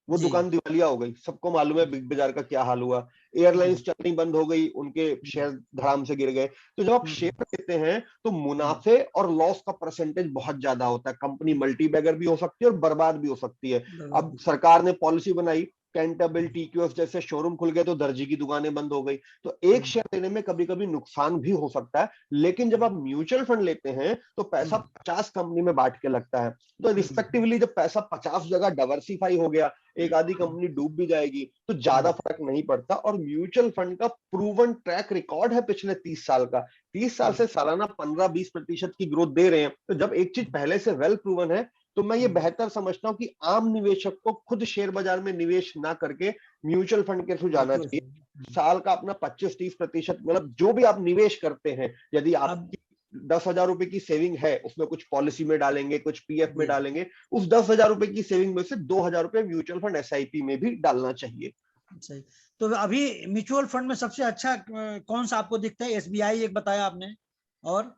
वो दुकान दिवालिया हो गई, सबको मालूम है बिग बाजार का क्या हाल हुआ। एयरलाइंस चलनी बंद हो गई, उनके शेयर धड़ाम से गिर गए। तो जब आप शेयर लेते हैं तो मुनाफे और लॉस का परसेंटेज बहुत ज्यादा होता है। कंपनी मल्टी बैगर भी हो सकती है और बर्बाद भी हो सकती है। अब सरकार ने पॉलिसी बनाई, कैंटेबल, टीक्यूएफ जैसे शोरूम खुल गए तो दर्जी की दुकानें बंद हो गई। तो एक शेयर लेने में कभी कभी नुकसान भी हो सकता है, लेकिन जब आप म्यूचुअल फंड लेते हैं तो पैसा 50 कंपनी में बांट के लगता है। तो रिस्पेक्टिवली जब पैसा 50 जगह डाइवर्सिफाई हो गया, एक आधी कंपनी डूब भी जाएगी तो ज्यादा फर्क नहीं पड़ता। और म्यूचुअल फंड का प्रूवन ट्रैक रिकॉर्ड है पिछले 30 साल का, 30 साल से सालाना 15-20% की ग्रोथ दे रहे हैं। तो जब एक चीज पहले से वेल प्रूवन है तो मैं ये बेहतर समझता हूं कि आम निवेशक को खुद शेयर बाजार में निवेश ना करके म्यूचुअल फंड के थ्रू जाना चाहिए। साल का अपना 25-30%, मतलब जो भी आप निवेश करते हैं, यदि आपकी 10,000 रुपए की सेविंग है, उसमें कुछ पॉलिसी में डालेंगे, कुछ पीएफ में डालेंगे, उस 10,000 रुपए की सेविंग में से 2,000 रुपए म्यूचुअल फंड एसआईपी में भी डालना चाहिए। सही। तो अभी म्यूचुअल फंड में सबसे अच्छा कौन सा आपको दिखता है? एसबीआई एक बताया आपने, और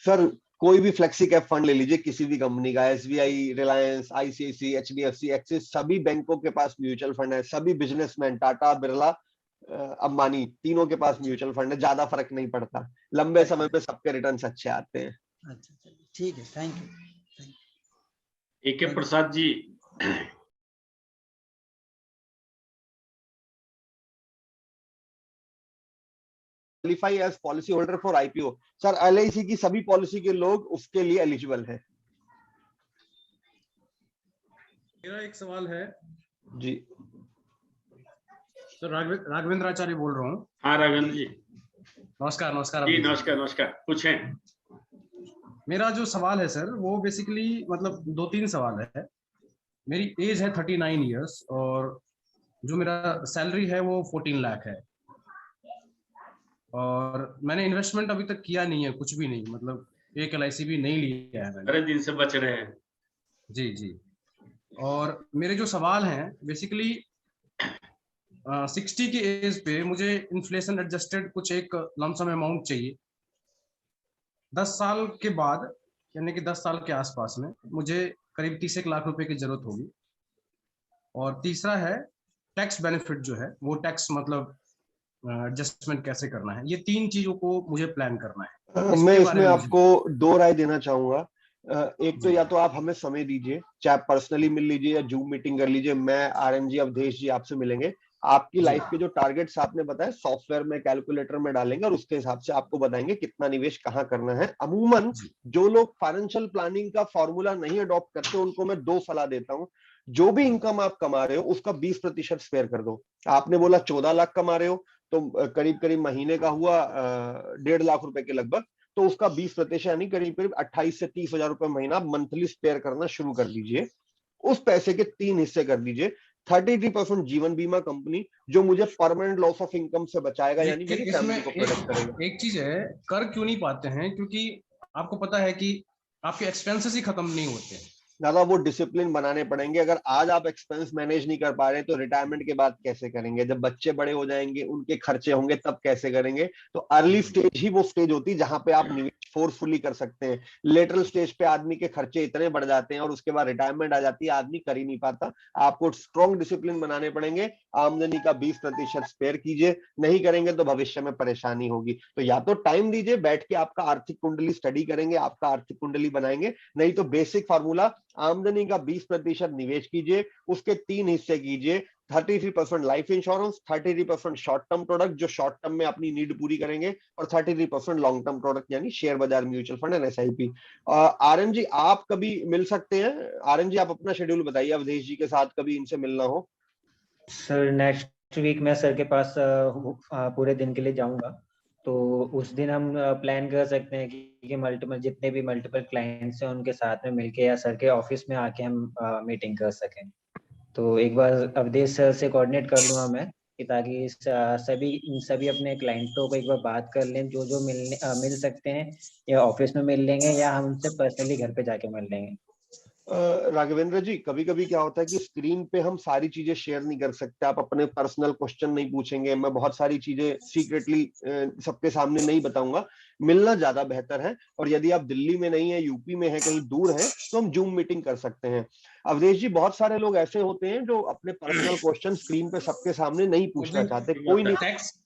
सर कोई भी फ्लेक्सी कैप फंड ले लीजिए किसी भी कंपनी का, SBI, Reliance, ICICI, HDFC, Axis, सभी बैंकों के पास म्यूचुअल फंड है। सभी बिजनेसमैन, टाटा, बिरला, अंबानी, तीनों के पास म्यूचुअल फंड है। ज्यादा फर्क नहीं पड़ता, लंबे समय में सबके रिटर्न्स अच्छे आते हैं। अच्छा, ठीक है, thank you. AK Prasad ji, qualify as policy holder for IPO. Sir LIC की सभी पॉलिसी के लोग उसके लिए एलिजिबल है। मेरा एक सवाल है जी सर, राघवेंद्र आचार्य बोल रहा हूँ। हाँ राघवेंद्र जी, नमस्कार। नमस्कार जी नमस्कार। नमस्कार, पूछें। मेरा जो सवाल है सर, वो बेसिकली मतलब 2-3 सवाल है। मेरी एज है 39 इयर्स और जो मेरा सैलरी है वो 14 लाख है, और मैंने इन्वेस्टमेंट अभी तक किया नहीं है, कुछ भी नहीं, मतलब एक LIC भी नहीं लिया है मैंने। अरे दिन से बच रहे हैं। जी जी। और मेरे जो सवाल हैं बेसिकली 60 की एज पे मुझे इन्फ्लेशन एडजस्टेड कुछ एक लमसम अमाउंट चाहिए। 10 साल के बाद, यानी कि 10 साल के आसपास में मुझे करीब 30 लाख रुपए की जरूरत होगी। और तीसरा है टैक्स बेनिफिट जो है, वो टैक्स मतलब एडजस्टमेंट कैसे करना है, ये 3 चीजों को मुझे प्लान करना है। मैं इसमें आपको 2 राय देना चाहूंगा। एक तो या तो आप हमें समय दीजिए, चाहे पर्सनली मिल लीजिए या जूम मीटिंग कर लीजिए, मैं RM जी, अवधेश जी आपसे मिलेंगे। आपकी लाइफ के जो टारगेट्स आपने बताए सॉफ्टवेयर में, कैलकुलेटर में डालेंगे और उसके हिसाब से आपको बताएंगे कितना निवेश कहाँ करना है। अमूमन जो लोग फाइनेंशियल प्लानिंग का फॉर्मूला नहीं अडॉप्ट करते उनको मैं 2 सलाह देता हूँ। जो भी इनकम आप कमा रहे हो उसका 20% स्पेयर कर दो। आपने बोला 14 लाख कमा रहे हो तो करीब करीब महीने का हुआ 1.5 लाख रुपए के लगभग, तो उसका 20% यानी करीब करीब 28 से 30 हजार रुपए महीना मंथली स्पेयर करना शुरू कर दीजिए। उस पैसे के 3 हिस्से कर दीजिए। 33% जीवन बीमा कंपनी जो मुझे परमानेंट लॉस ऑफ इनकम से बचाएगा, यानी मेरी फैमिली को प्रोटेक्ट करेगा। एक चीज है, कर क्यों नहीं पाते हैं? क्योंकि आपको पता है कि आपके एक्सपेंसेस ही खत्म नहीं होते। दादा वो डिसिप्लिन बनाने पड़ेंगे। अगर आज आप एक्सपेंस मैनेज नहीं कर पा रहे तो रिटायरमेंट के बाद कैसे करेंगे? जब बच्चे बड़े हो जाएंगे, उनके खर्चे होंगे, तब कैसे करेंगे? तो अर्ली स्टेज ही वो स्टेज होती है जहां पे आप निवेश फोर्सफुली कर सकते हैं। लेटरल स्टेज पे आदमी के खर्चे इतने बढ़ जाते हैं और उसके बाद रिटायरमेंट आ जाती है, आदमी कर ही नहीं पाता। आपको स्ट्रॉन्ग डिसिप्लिन बनाने पड़ेंगे। आमदनी का 20% स्पेयर कीजिए, नहीं करेंगे तो भविष्य में परेशानी होगी। तो या तो टाइम दीजिए, बैठ के आपका आर्थिक कुंडली स्टडी करेंगे, आपका आर्थिक कुंडली बनाएंगे, नहीं तो बेसिक फार्मूला आमदनी का 20% निवेश कीजिए, उसके 3 हिस्से कीजिए। 33% life insurance, 33% short term product जो शॉर्ट टर्म में अपनी नीड पूरी करेंगे, और 33% लॉन्ग टर्म प्रोडक्ट यानी शेयर बाजार, mutual fund and SIP। RM जी आप कभी मिल सकते हैं? RM जी आप अपना शेड्यूल बताइए, अवधेश जी के साथ कभी इनसे मिलना हो। सर नेक्स्ट वीक मैं सर के पास पूरे दिन के लिए जाऊंगा, तो उस दिन हम प्लान कर सकते हैं कि मल्टीपल जितने भी मल्टीपल क्लाइंट्स हैं उनके साथ में मिलके या सर के ऑफिस में आके हम मीटिंग कर सकें। तो एक बार अवधेश सर से कोऑर्डिनेट कर लूँगा मैं कि ताकि सभी अपने क्लाइंटों को एक बार बात कर लें, जो मिल सकते हैं या ऑफिस में मिल लेंगे या हम उनसे पर्सनली घर पे जाके मिल लेंगे। राघवेंद्र जी कभी कभी क्या होता है कि स्क्रीन पे हम सारी चीजें शेयर नहीं कर सकते। आप अपने पर्सनल क्वेश्चन नहीं पूछेंगे, मैं बहुत सारी चीजें सीक्रेटली सबके सामने नहीं बताऊंगा। मिलना ज्यादा बेहतर है। और यदि आप दिल्ली में नहीं है, यूपी में है, कहीं दूर है, तो हम जूम मीटिंग कर सकते हैं। अवधेश जी बहुत सारे लोग ऐसे होते हैं जो अपने पर्सनल क्वेश्चन स्क्रीन पे सबके सामने नहीं पूछना चाहते। कोई नहीं,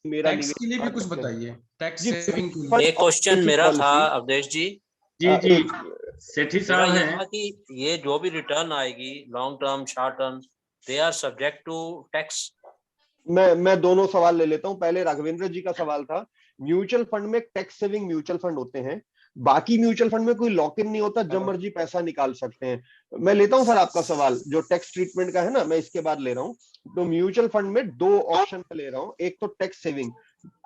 मेरा टैक्स के लिए भी कुछ बताइए, टैक्स सेविंग के लिए। एक क्वेश्चन मेरा था अवधेश जी। सेठी साहब है कि ये जो भी रिटर्न आएगी long term short term, they are subject to tax? मैं दोनों सवाल ले लेता हूं। पहले राघवेंद्र जी का सवाल था, म्यूचुअल फंड में टैक्स सेविंग म्यूचुअल फंड होते हैं, बाकी म्यूचुअल फंड में कोई लॉक इन नहीं होता, जब मर्जी पैसा निकाल सकते हैं। मैं लेता हूं सर आपका सवाल जो टैक्स ट्रीटमेंट का है ना, मैं इसके बाद ले रहा हूं। तो म्यूचुअल फंड में दो ऑप्शन ले रहा हूं, एक तो टैक्स सेविंग,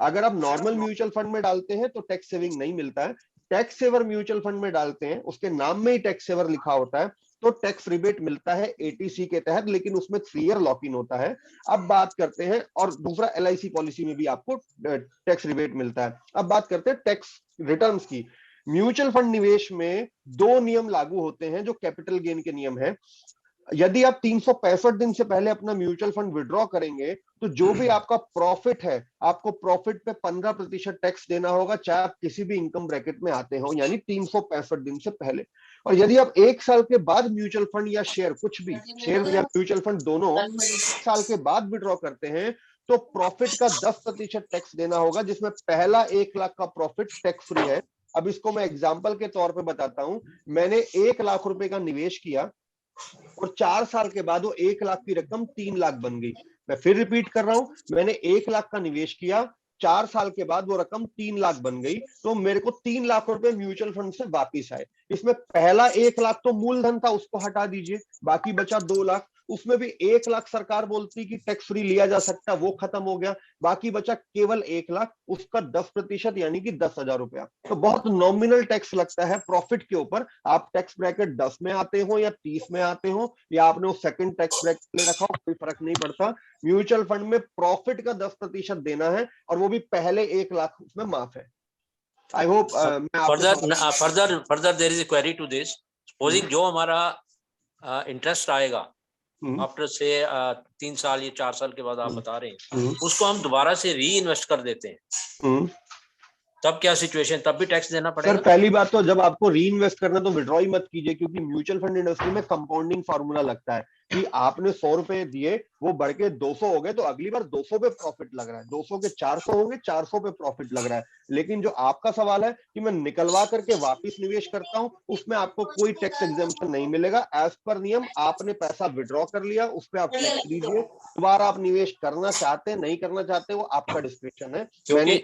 अगर आप नॉर्मल म्यूचुअल फंड में डालते हैं तो टैक्स सेविंग नहीं मिलता है। टैक्स सेवर म्यूचुअल फंड में डालते हैं, उसके नाम में ही टैक्स सेवर लिखा होता है, तो टैक्स रिबेट मिलता है एटीसी के तहत, लेकिन उसमें 3 ईयर लॉक इन होता है। अब बात करते हैं, और दूसरा एलआईसी पॉलिसी में भी आपको टैक्स रिबेट मिलता है। अब बात करते हैं टैक्स रिटर्न्स की। म्यूचुअल फंड निवेश में 2 नियम लागू होते हैं जो कैपिटल गेन के नियम है। यदि आप 365 दिन से पहले अपना म्यूचुअल फंड विड्रॉ करेंगे तो जो भी आपका प्रॉफिट है, आपको प्रॉफिट पे 15% टैक्स देना होगा, चाहे आप किसी भी इनकम ब्रैकेट में आते हो, यानी 365 दिन से पहले। और यदि आप 1 साल के बाद म्यूचुअल फंड या शेयर, कुछ भी शेयर या म्यूचुअल फंड दोनों 1 साल के बाद विड्रॉ करते हैं, तो प्रॉफिट का 10% टैक्स देना होगा, जिसमें पहला 1 लाख का प्रॉफिट टैक्स फ्री है। अब इसको मैं एग्जाम्पल के तौर पर बताता हूं। मैंने 1 लाख रुपए का निवेश किया और 4 साल के बाद वो 1 लाख की रकम 3 लाख बन गई। मैं फिर रिपीट कर रहा हूं, मैंने 1 लाख का निवेश किया, 4 साल के बाद वो रकम 3 लाख बन गई, तो मेरे को 3 लाख रुपए म्यूचुअल फंड से वापिस आए। इसमें पहला 1 लाख तो मूलधन था, उसको हटा दीजिए, बाकी बचा 2 लाख। उसमें भी 1 लाख सरकार बोलती कि टैक्स फ्री लिया जा सकता, वो खत्म हो गया, बाकी बचा केवल 1 लाख, उसका 10% यानी कि 10,000 रुपया। तो बहुत नॉमिनल टैक्स लगता है प्रॉफिट के ऊपर। आप टैक्स ब्रैकेट 10 में आते हो या 30 में आते हो, या आपने वो सेकंड टैक्स ब्रैकेट ले रखा हो, कोई फर्क नहीं पड़ता। म्यूचुअल फंड में प्रॉफिट का 10% देना है, और वो भी पहले 1 लाख उसमें माफ है। I hope further there is a query to this. Supposing जो हमारा इंटरेस्ट आएगा आफ्टर से 3 साल या 4 साल के बाद आप बता रहे हैं, उसको हम दोबारा से री इन्वेस्ट कर देते हैं, तब क्या सिचुएशन, तब भी टैक्स देना पड़ेगा? सर पहली बात तो जब आपको री इन्वेस्ट करना तो विड्रॉ ही मत कीजिए, क्योंकि म्यूचुअल फंड इंडस्ट्री में कंपाउंडिंग फार्मूला लगता है कि आपने 100 रुपए दिए, वो बढ़ के 200 हो गए, तो अगली बार 200 पे प्रॉफिट लग रहा है, 200 के 400 होंगे, 400 पे प्रॉफिट लग रहा है। लेकिन जो आपका सवाल है कि मैं निकलवा करके वापिस निवेश करता हूं, उसमें आपको कोई टैक्स एग्जेम्पशन नहीं मिलेगा। एज पर नियम आपने पैसा विड्रॉ कर लिया, उस पर आप टैक्स दीजिए। दोबारा आप निवेश करना चाहते हैं, नहीं करना चाहते, वो आपका डिस्क्रिप्शन है। क्योंकि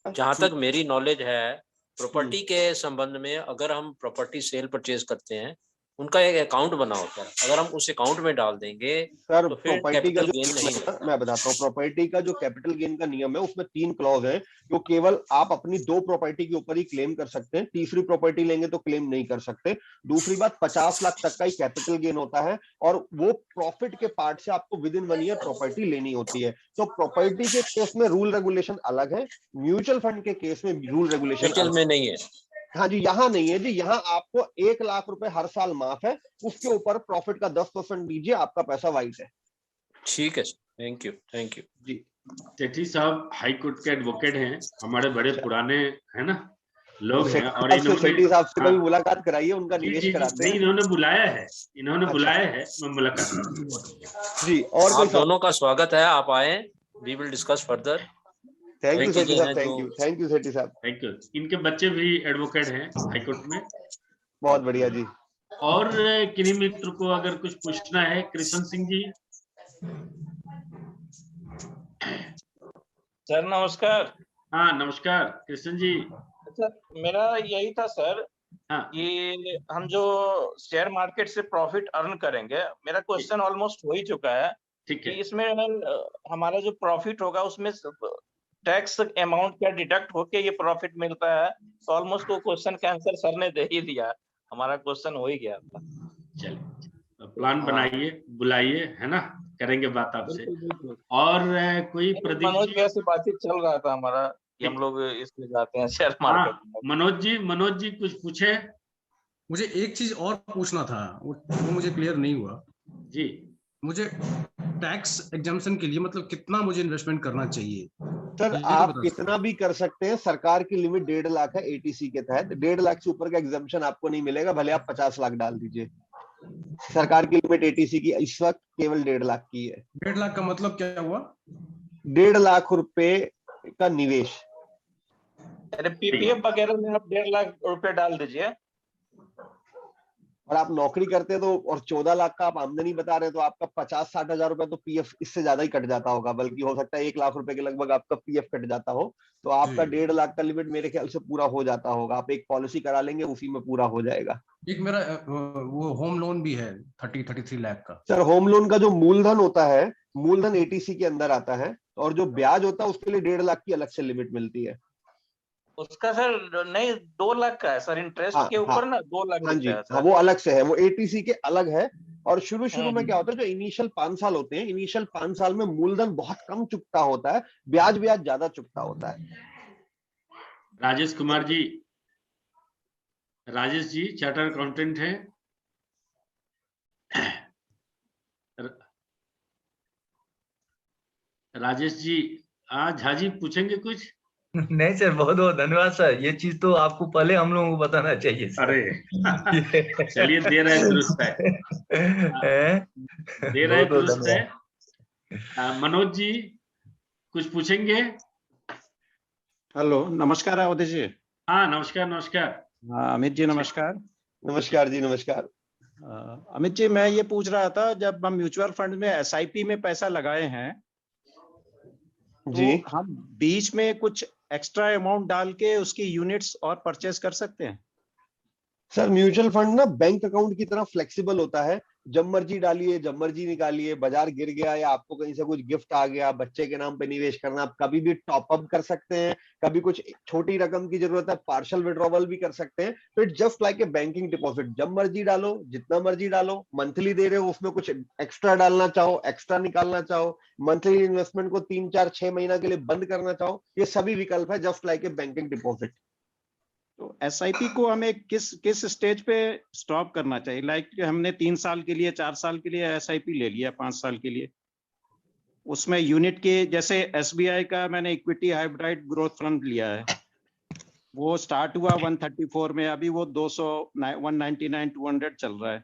जहां तक मेरी नॉलेज है, प्रॉपर्टी के संबंध में, अगर हम प्रॉपर्टी सेल परचेज करते हैं, उनका एक अकाउंट बना होता है, अगर हम उस अकाउंट में डाल देंगे सर तो फिर प्रॉपर्टी का कैपिटल जो गेन नहीं है। मैं बताता हूँ, प्रॉपर्टी का जो कैपिटल गेन का नियम है उसमें 3 क्लॉज है, जो केवल आप अपनी 2 प्रॉपर्टी के ऊपर ही क्लेम कर सकते हैं, तीसरी प्रॉपर्टी लेंगे तो क्लेम नहीं कर सकते। दूसरी बात, 50 लाख तक का ही कैपिटल गेन होता है, और वो प्रॉफिट के पार्ट से आपको विद इन 1 ईयर प्रॉपर्टी लेनी होती है। तो प्रॉपर्टी के केस में रूल रेगुलेशन अलग है, म्यूचुअल फंड के केस में रूल रेगुलेशन में नहीं है। हाँ जी, यहाँ नहीं है जी, यहाँ आपको 1 लाख रुपए हर साल माफ है, उसके ऊपर प्रॉफिट का 10% दीजिए, आपका पैसा वाइट है। ठीक है, थैंक यू जी। सेठी साहब हाई कोर्ट के एडवोकेट हैं, हमारे बड़े पुराने है ना लोग हैं, और सेठी साहब से कभी मुलाकात कराइए, उनका निवेश कराते हैं। इन्होंने बुलाया है, मैं मुलाकात करूंगा जी। और आप दोनों का स्वागत है, आप आए, we will discuss further. Thank you Sethi साहब, थैंक यू सेठी साहब, थैंक यू। इनके बच्चे भी एडवोकेट हैं हाई कोर्ट में। बहुत बढ़िया जी। और किन्हीं मित्र को अगर कुछ पूछना है, कृष्ण सिंह जी। सर नमस्कार। हाँ नमस्कार कृष्ण जी। अच्छा, मेरा यही था सर, हाँ। ये हम जो शेयर मार्केट से प्रॉफिट अर्न करेंगे, मेरा क्वेश्चन ऑलमोस्ट हो ही चुका है। ठीक है। कि इसमें हमारा जो प्रॉफिट होगा उसमें टैक्स अमाउंट क्या डिडक्ट होके ये प्रॉफिट मिलता है, तो ऑलमोस्ट वो क्वेश्चन का आंसर सर ने दे ही दिया, हमारा क्वेश्चन हो ही गया था। चलिए प्लान बनाइए, बुलाइए, है ना, करेंगे बात आपसे। और कोई मनोज भैया से बातचीत चल रहा था हमारा कि हम लोग इसमें जाते हैं शेयर मार्केट में। मनोज जी कुछ पूछे? मुझे एक चीज और पूछना था, वो मुझे क्लियर नहीं हुआ जी। मुझे टैक्स एग्जम्पशन के लिए मतलब कितना मुझे इन्वेस्टमेंट करना चाहिए? सर आप कितना भी कर सकते हैं, सरकार की लिमिट 1.5 लाख है एटीसी के तहत, 1.5 लाख से ऊपर का एग्जम्पशन आपको नहीं मिलेगा, भले आप 50 लाख डाल दीजिए। सरकार की लिमिट एटीसी की इस वक्त केवल 1.5 लाख की है। 1.5 लाख का मतलब क्या हुआ? 1.5 लाख रुपए का निवेश। अरे पीपीएफ वगैरह में आप 1.5 लाख रुपए डाल दीजिए। और आप नौकरी करते तो और 14 लाख का आप आमदनी बता रहे हैं, तो आपका 50-60 हजार रुपए तो पीएफ इससे ज्यादा ही कट जाता होगा, बल्कि हो सकता है 1 लाख रुपए के लगभग आपका पीएफ कट जाता हो। तो आपका 1.5 लाख का लिमिट मेरे ख्याल से पूरा हो जाता होगा। आप एक पॉलिसी करा लेंगे, उसी में पूरा हो जाएगा। एक मेरा वो होम लोन भी है 33 लाख का। सर होम लोन का जो मूलधन होता है, मूलधन एटीसी के अंदर आता है, और जो ब्याज होता है उसके लिए 1.5 लाख की अलग से लिमिट मिलती है। उसका सर नहीं 2 लाख का है सर, इंटरेस्ट के ऊपर ना 2 लाख हाँ जी, दिखता है सर। हाँ वो अलग से है, वो एटीसी के अलग है। और शुरू में क्या होता है, जो इनिशियल 5 साल होते हैं, इनिशियल 5 साल में मूलधन बहुत कम चुकता होता है, ब्याज ज्यादा चुकता होता है। राजेश कुमार जी, राजेश जी चार्टर्ड अकाउंटेंट है। राजेश जी, आज झा जी पूछेंगे कुछ? नहीं सर, बहुत बहुत धन्यवाद सर। ये चीज तो आपको पहले हम लोगों को बताना चाहिए सर। अरे चलिए, दे रहे दुरुस्त है, दे रहे दुरुस्त है। मनोज जी कुछ पूछेंगे? हेलो, नमस्कार अवधि जी। हाँ नमस्कार, नमस्कार। हाँ अमित जी नमस्कार। नमस्कार जी, नमस्कार। अमित जी, मैं ये पूछ रहा था, जब हम म्यूचुअल फंड में एसआईपी में पैसा लगाए हैं जी, तो हम बीच में कुछ एक्स्ट्रा अमाउंट डाल के उसकी यूनिट्स और परचेस कर सकते हैं? सर म्यूचुअल फंड ना बैंक अकाउंट की तरह फ्लेक्सिबल होता है, जब मर्जी डालिए, जब मर्जी निकालिए। बाजार गिर गया या आपको कहीं से कुछ गिफ्ट आ गया, बच्चे के नाम पे निवेश करना, आप कभी भी टॉप अप कर सकते हैं। कभी कुछ छोटी रकम की जरूरत है, पार्शियल विड्रॉवल भी कर सकते हैं। तो it just like a banking deposit, जब मर्जी डालो, जितना मर्जी डालो। मंथली दे रहे हो, उसमें कुछ एक्स्ट्रा डालना चाहो, एक्स्ट्रा निकालना चाहो, मंथली इन्वेस्टमेंट को 3, 4, 6 महीना के लिए बंद करना चाहो, ये सभी विकल्प है, just like a banking deposit. तो एसआईपी को हमें किस स्टेज पे स्टॉप करना चाहिए? लाइक हमने 3 साल के लिए, 4 साल के लिए एसआईपी ले लिया, 5 साल के लिए, उसमें यूनिट के, जैसे एसबीआई का मैंने इक्विटी हाइब्रिड ग्रोथ फंड लिया है, वो स्टार्ट हुआ 134 में, अभी वो 200, 199, 200 चल रहा है।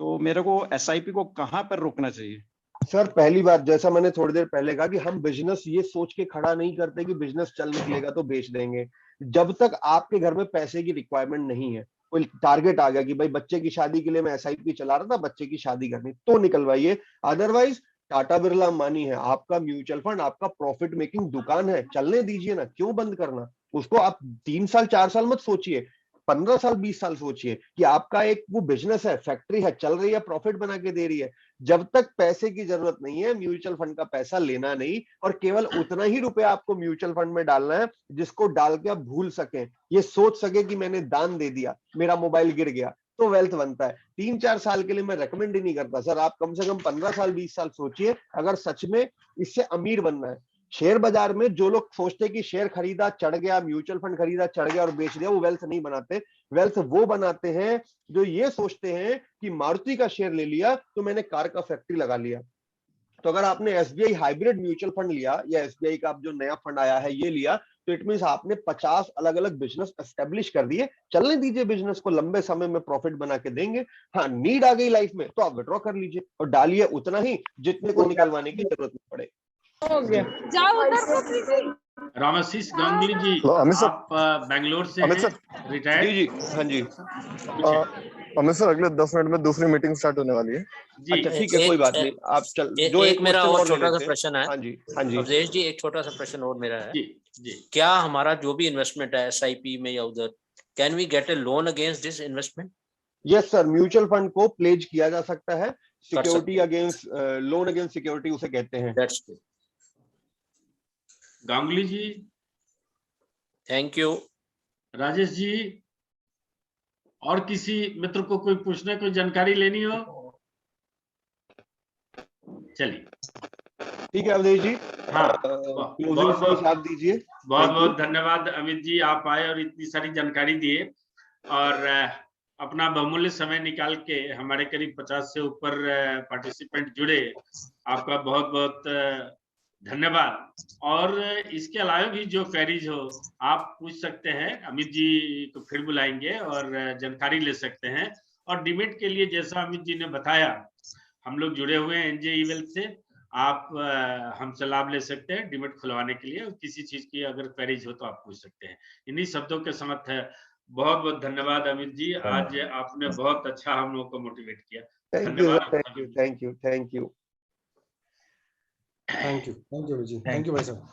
तो मेरे को एसआईपी को कहाँ पर रोकना चाहिए? सर पहली बात, जैसा मैंने थोड़ी देर पहले कहा कि हम बिजनेस ये सोच के खड़ा नहीं करते कि बिजनेस चल निकलेगा तो बेच देंगे। जब तक आपके घर में पैसे की रिक्वायरमेंट नहीं है, कोई टारगेट आ गया कि भाई बच्चे की शादी के लिए मैं एसआईपी चला रहा था, बच्चे की शादी करनी, तो निकलवाइए। अदरवाइज टाटा बिरला अंबानी है, आपका म्यूचुअल फंड आपका प्रॉफिट मेकिंग दुकान है, चलने दीजिए ना, क्यों बंद करना उसको। आप 3 साल 4 साल मत सोचिए, 15 साल 20 साल सोचिए कि आपका एक वो बिजनेस है, फैक्ट्री है, चल रही है, प्रॉफिट बना के दे रही है। जब तक पैसे की जरूरत नहीं है, म्यूचुअल फंड का पैसा लेना नहीं, और केवल उतना ही रुपया आपको म्यूचुअल फंड में डालना है जिसको डाल के आप भूल सके, ये सोच सके कि मैंने दान दे दिया, मेरा मोबाइल गिर गया, तो वेल्थ बनता है। 3-4 साल के लिए मैं रेकमेंड ही नहीं करता सर। आप कम से कम 15 साल 20 साल सोचिए, अगर सच में इससे अमीर बनना है। शेयर बाजार में जो लोग सोचते हैं कि शेयर खरीदा चढ़ गया, म्यूचुअल फंड खरीदा चढ़ गया और बेच दिया, वो वेल्थ नहीं बनाते। वेल्थ वो बनाते हैं जो ये सोचते हैं कि मारुति का शेयर ले लिया तो मैंने कार का फैक्ट्री लगा लिया। तो अगर आपने एसबीआई हाइब्रिड म्यूचुअल फंड लिया या एसबीआई का जो नया फंड आया है ये लिया, तो इट मींस आपने 50 अलग अलग बिजनेस एस्टेब्लिश कर दिए। चलने दीजिए बिजनेस को, लंबे समय में प्रॉफिट बना के देंगे। हाँ, नीड आ गई लाइफ में तो आप विड्रॉ कर लीजिए और डालिए उतना ही जितने को निकलवाने की जरूरत नहीं पड़े। हो गया, जाओ उधर। रामाशीष गांगुली जी, आप बेंगलोर से हैं, रिटायर्ड? जी हाँ जी। अमित सर, अगले 10 मिनट में दूसरी मीटिंग स्टार्ट होने वाली है। अच्छा ठीक है, कोई बात नहीं, आप चल जो एक मेरा और छोटा सा प्रश्न है। हाँ जी, हाँ जी अवधेश जी, एक छोटा सा प्रश्न और मेरा है। जी। क्या हमारा जो भी इन्वेस्टमेंट है एसआईपी में या उधर, can we get a loan against this investment? Yes sir, mutual fund को प्लेज किया जा सकता है, security against loan against security उसे कहते हैं। That's good. Ganguly ji, thank you. Rajesh ji, और किसी मित्र को कोई पूछना, कोई जानकारी लेनी हो? चलिए ठीक है अवधेश जी। हाँ, आप दीजिए। बहुत बहुत धन्यवाद अमित जी, आप आए और इतनी सारी जानकारी दिए और अपना बहुमूल्य समय निकाल के हमारे करीब 50 से ऊपर पार्टिसिपेंट जुड़े। आपका बहुत बहुत धन्यवाद। और इसके अलावा भी जो क्वेरीज हो आप पूछ सकते हैं, अमित जी को फिर बुलाएंगे और जानकारी ले सकते हैं। और डीमेट के लिए जैसा अमित जी ने बताया, हम लोग जुड़े हुए हैं एनजे वेल्थ से, आप हमसे लाभ ले सकते हैं डीमेट खुलवाने के लिए। और किसी चीज की अगर क्वेरीज हो तो आप पूछ सकते हैं। इन्हीं शब्दों के साथ बहुत बहुत धन्यवाद अमित जी, आज आपने बहुत अच्छा हम लोग को मोटिवेट किया। Thank you, thank you, thank you, thank you, thank you, thank you भाई साहब।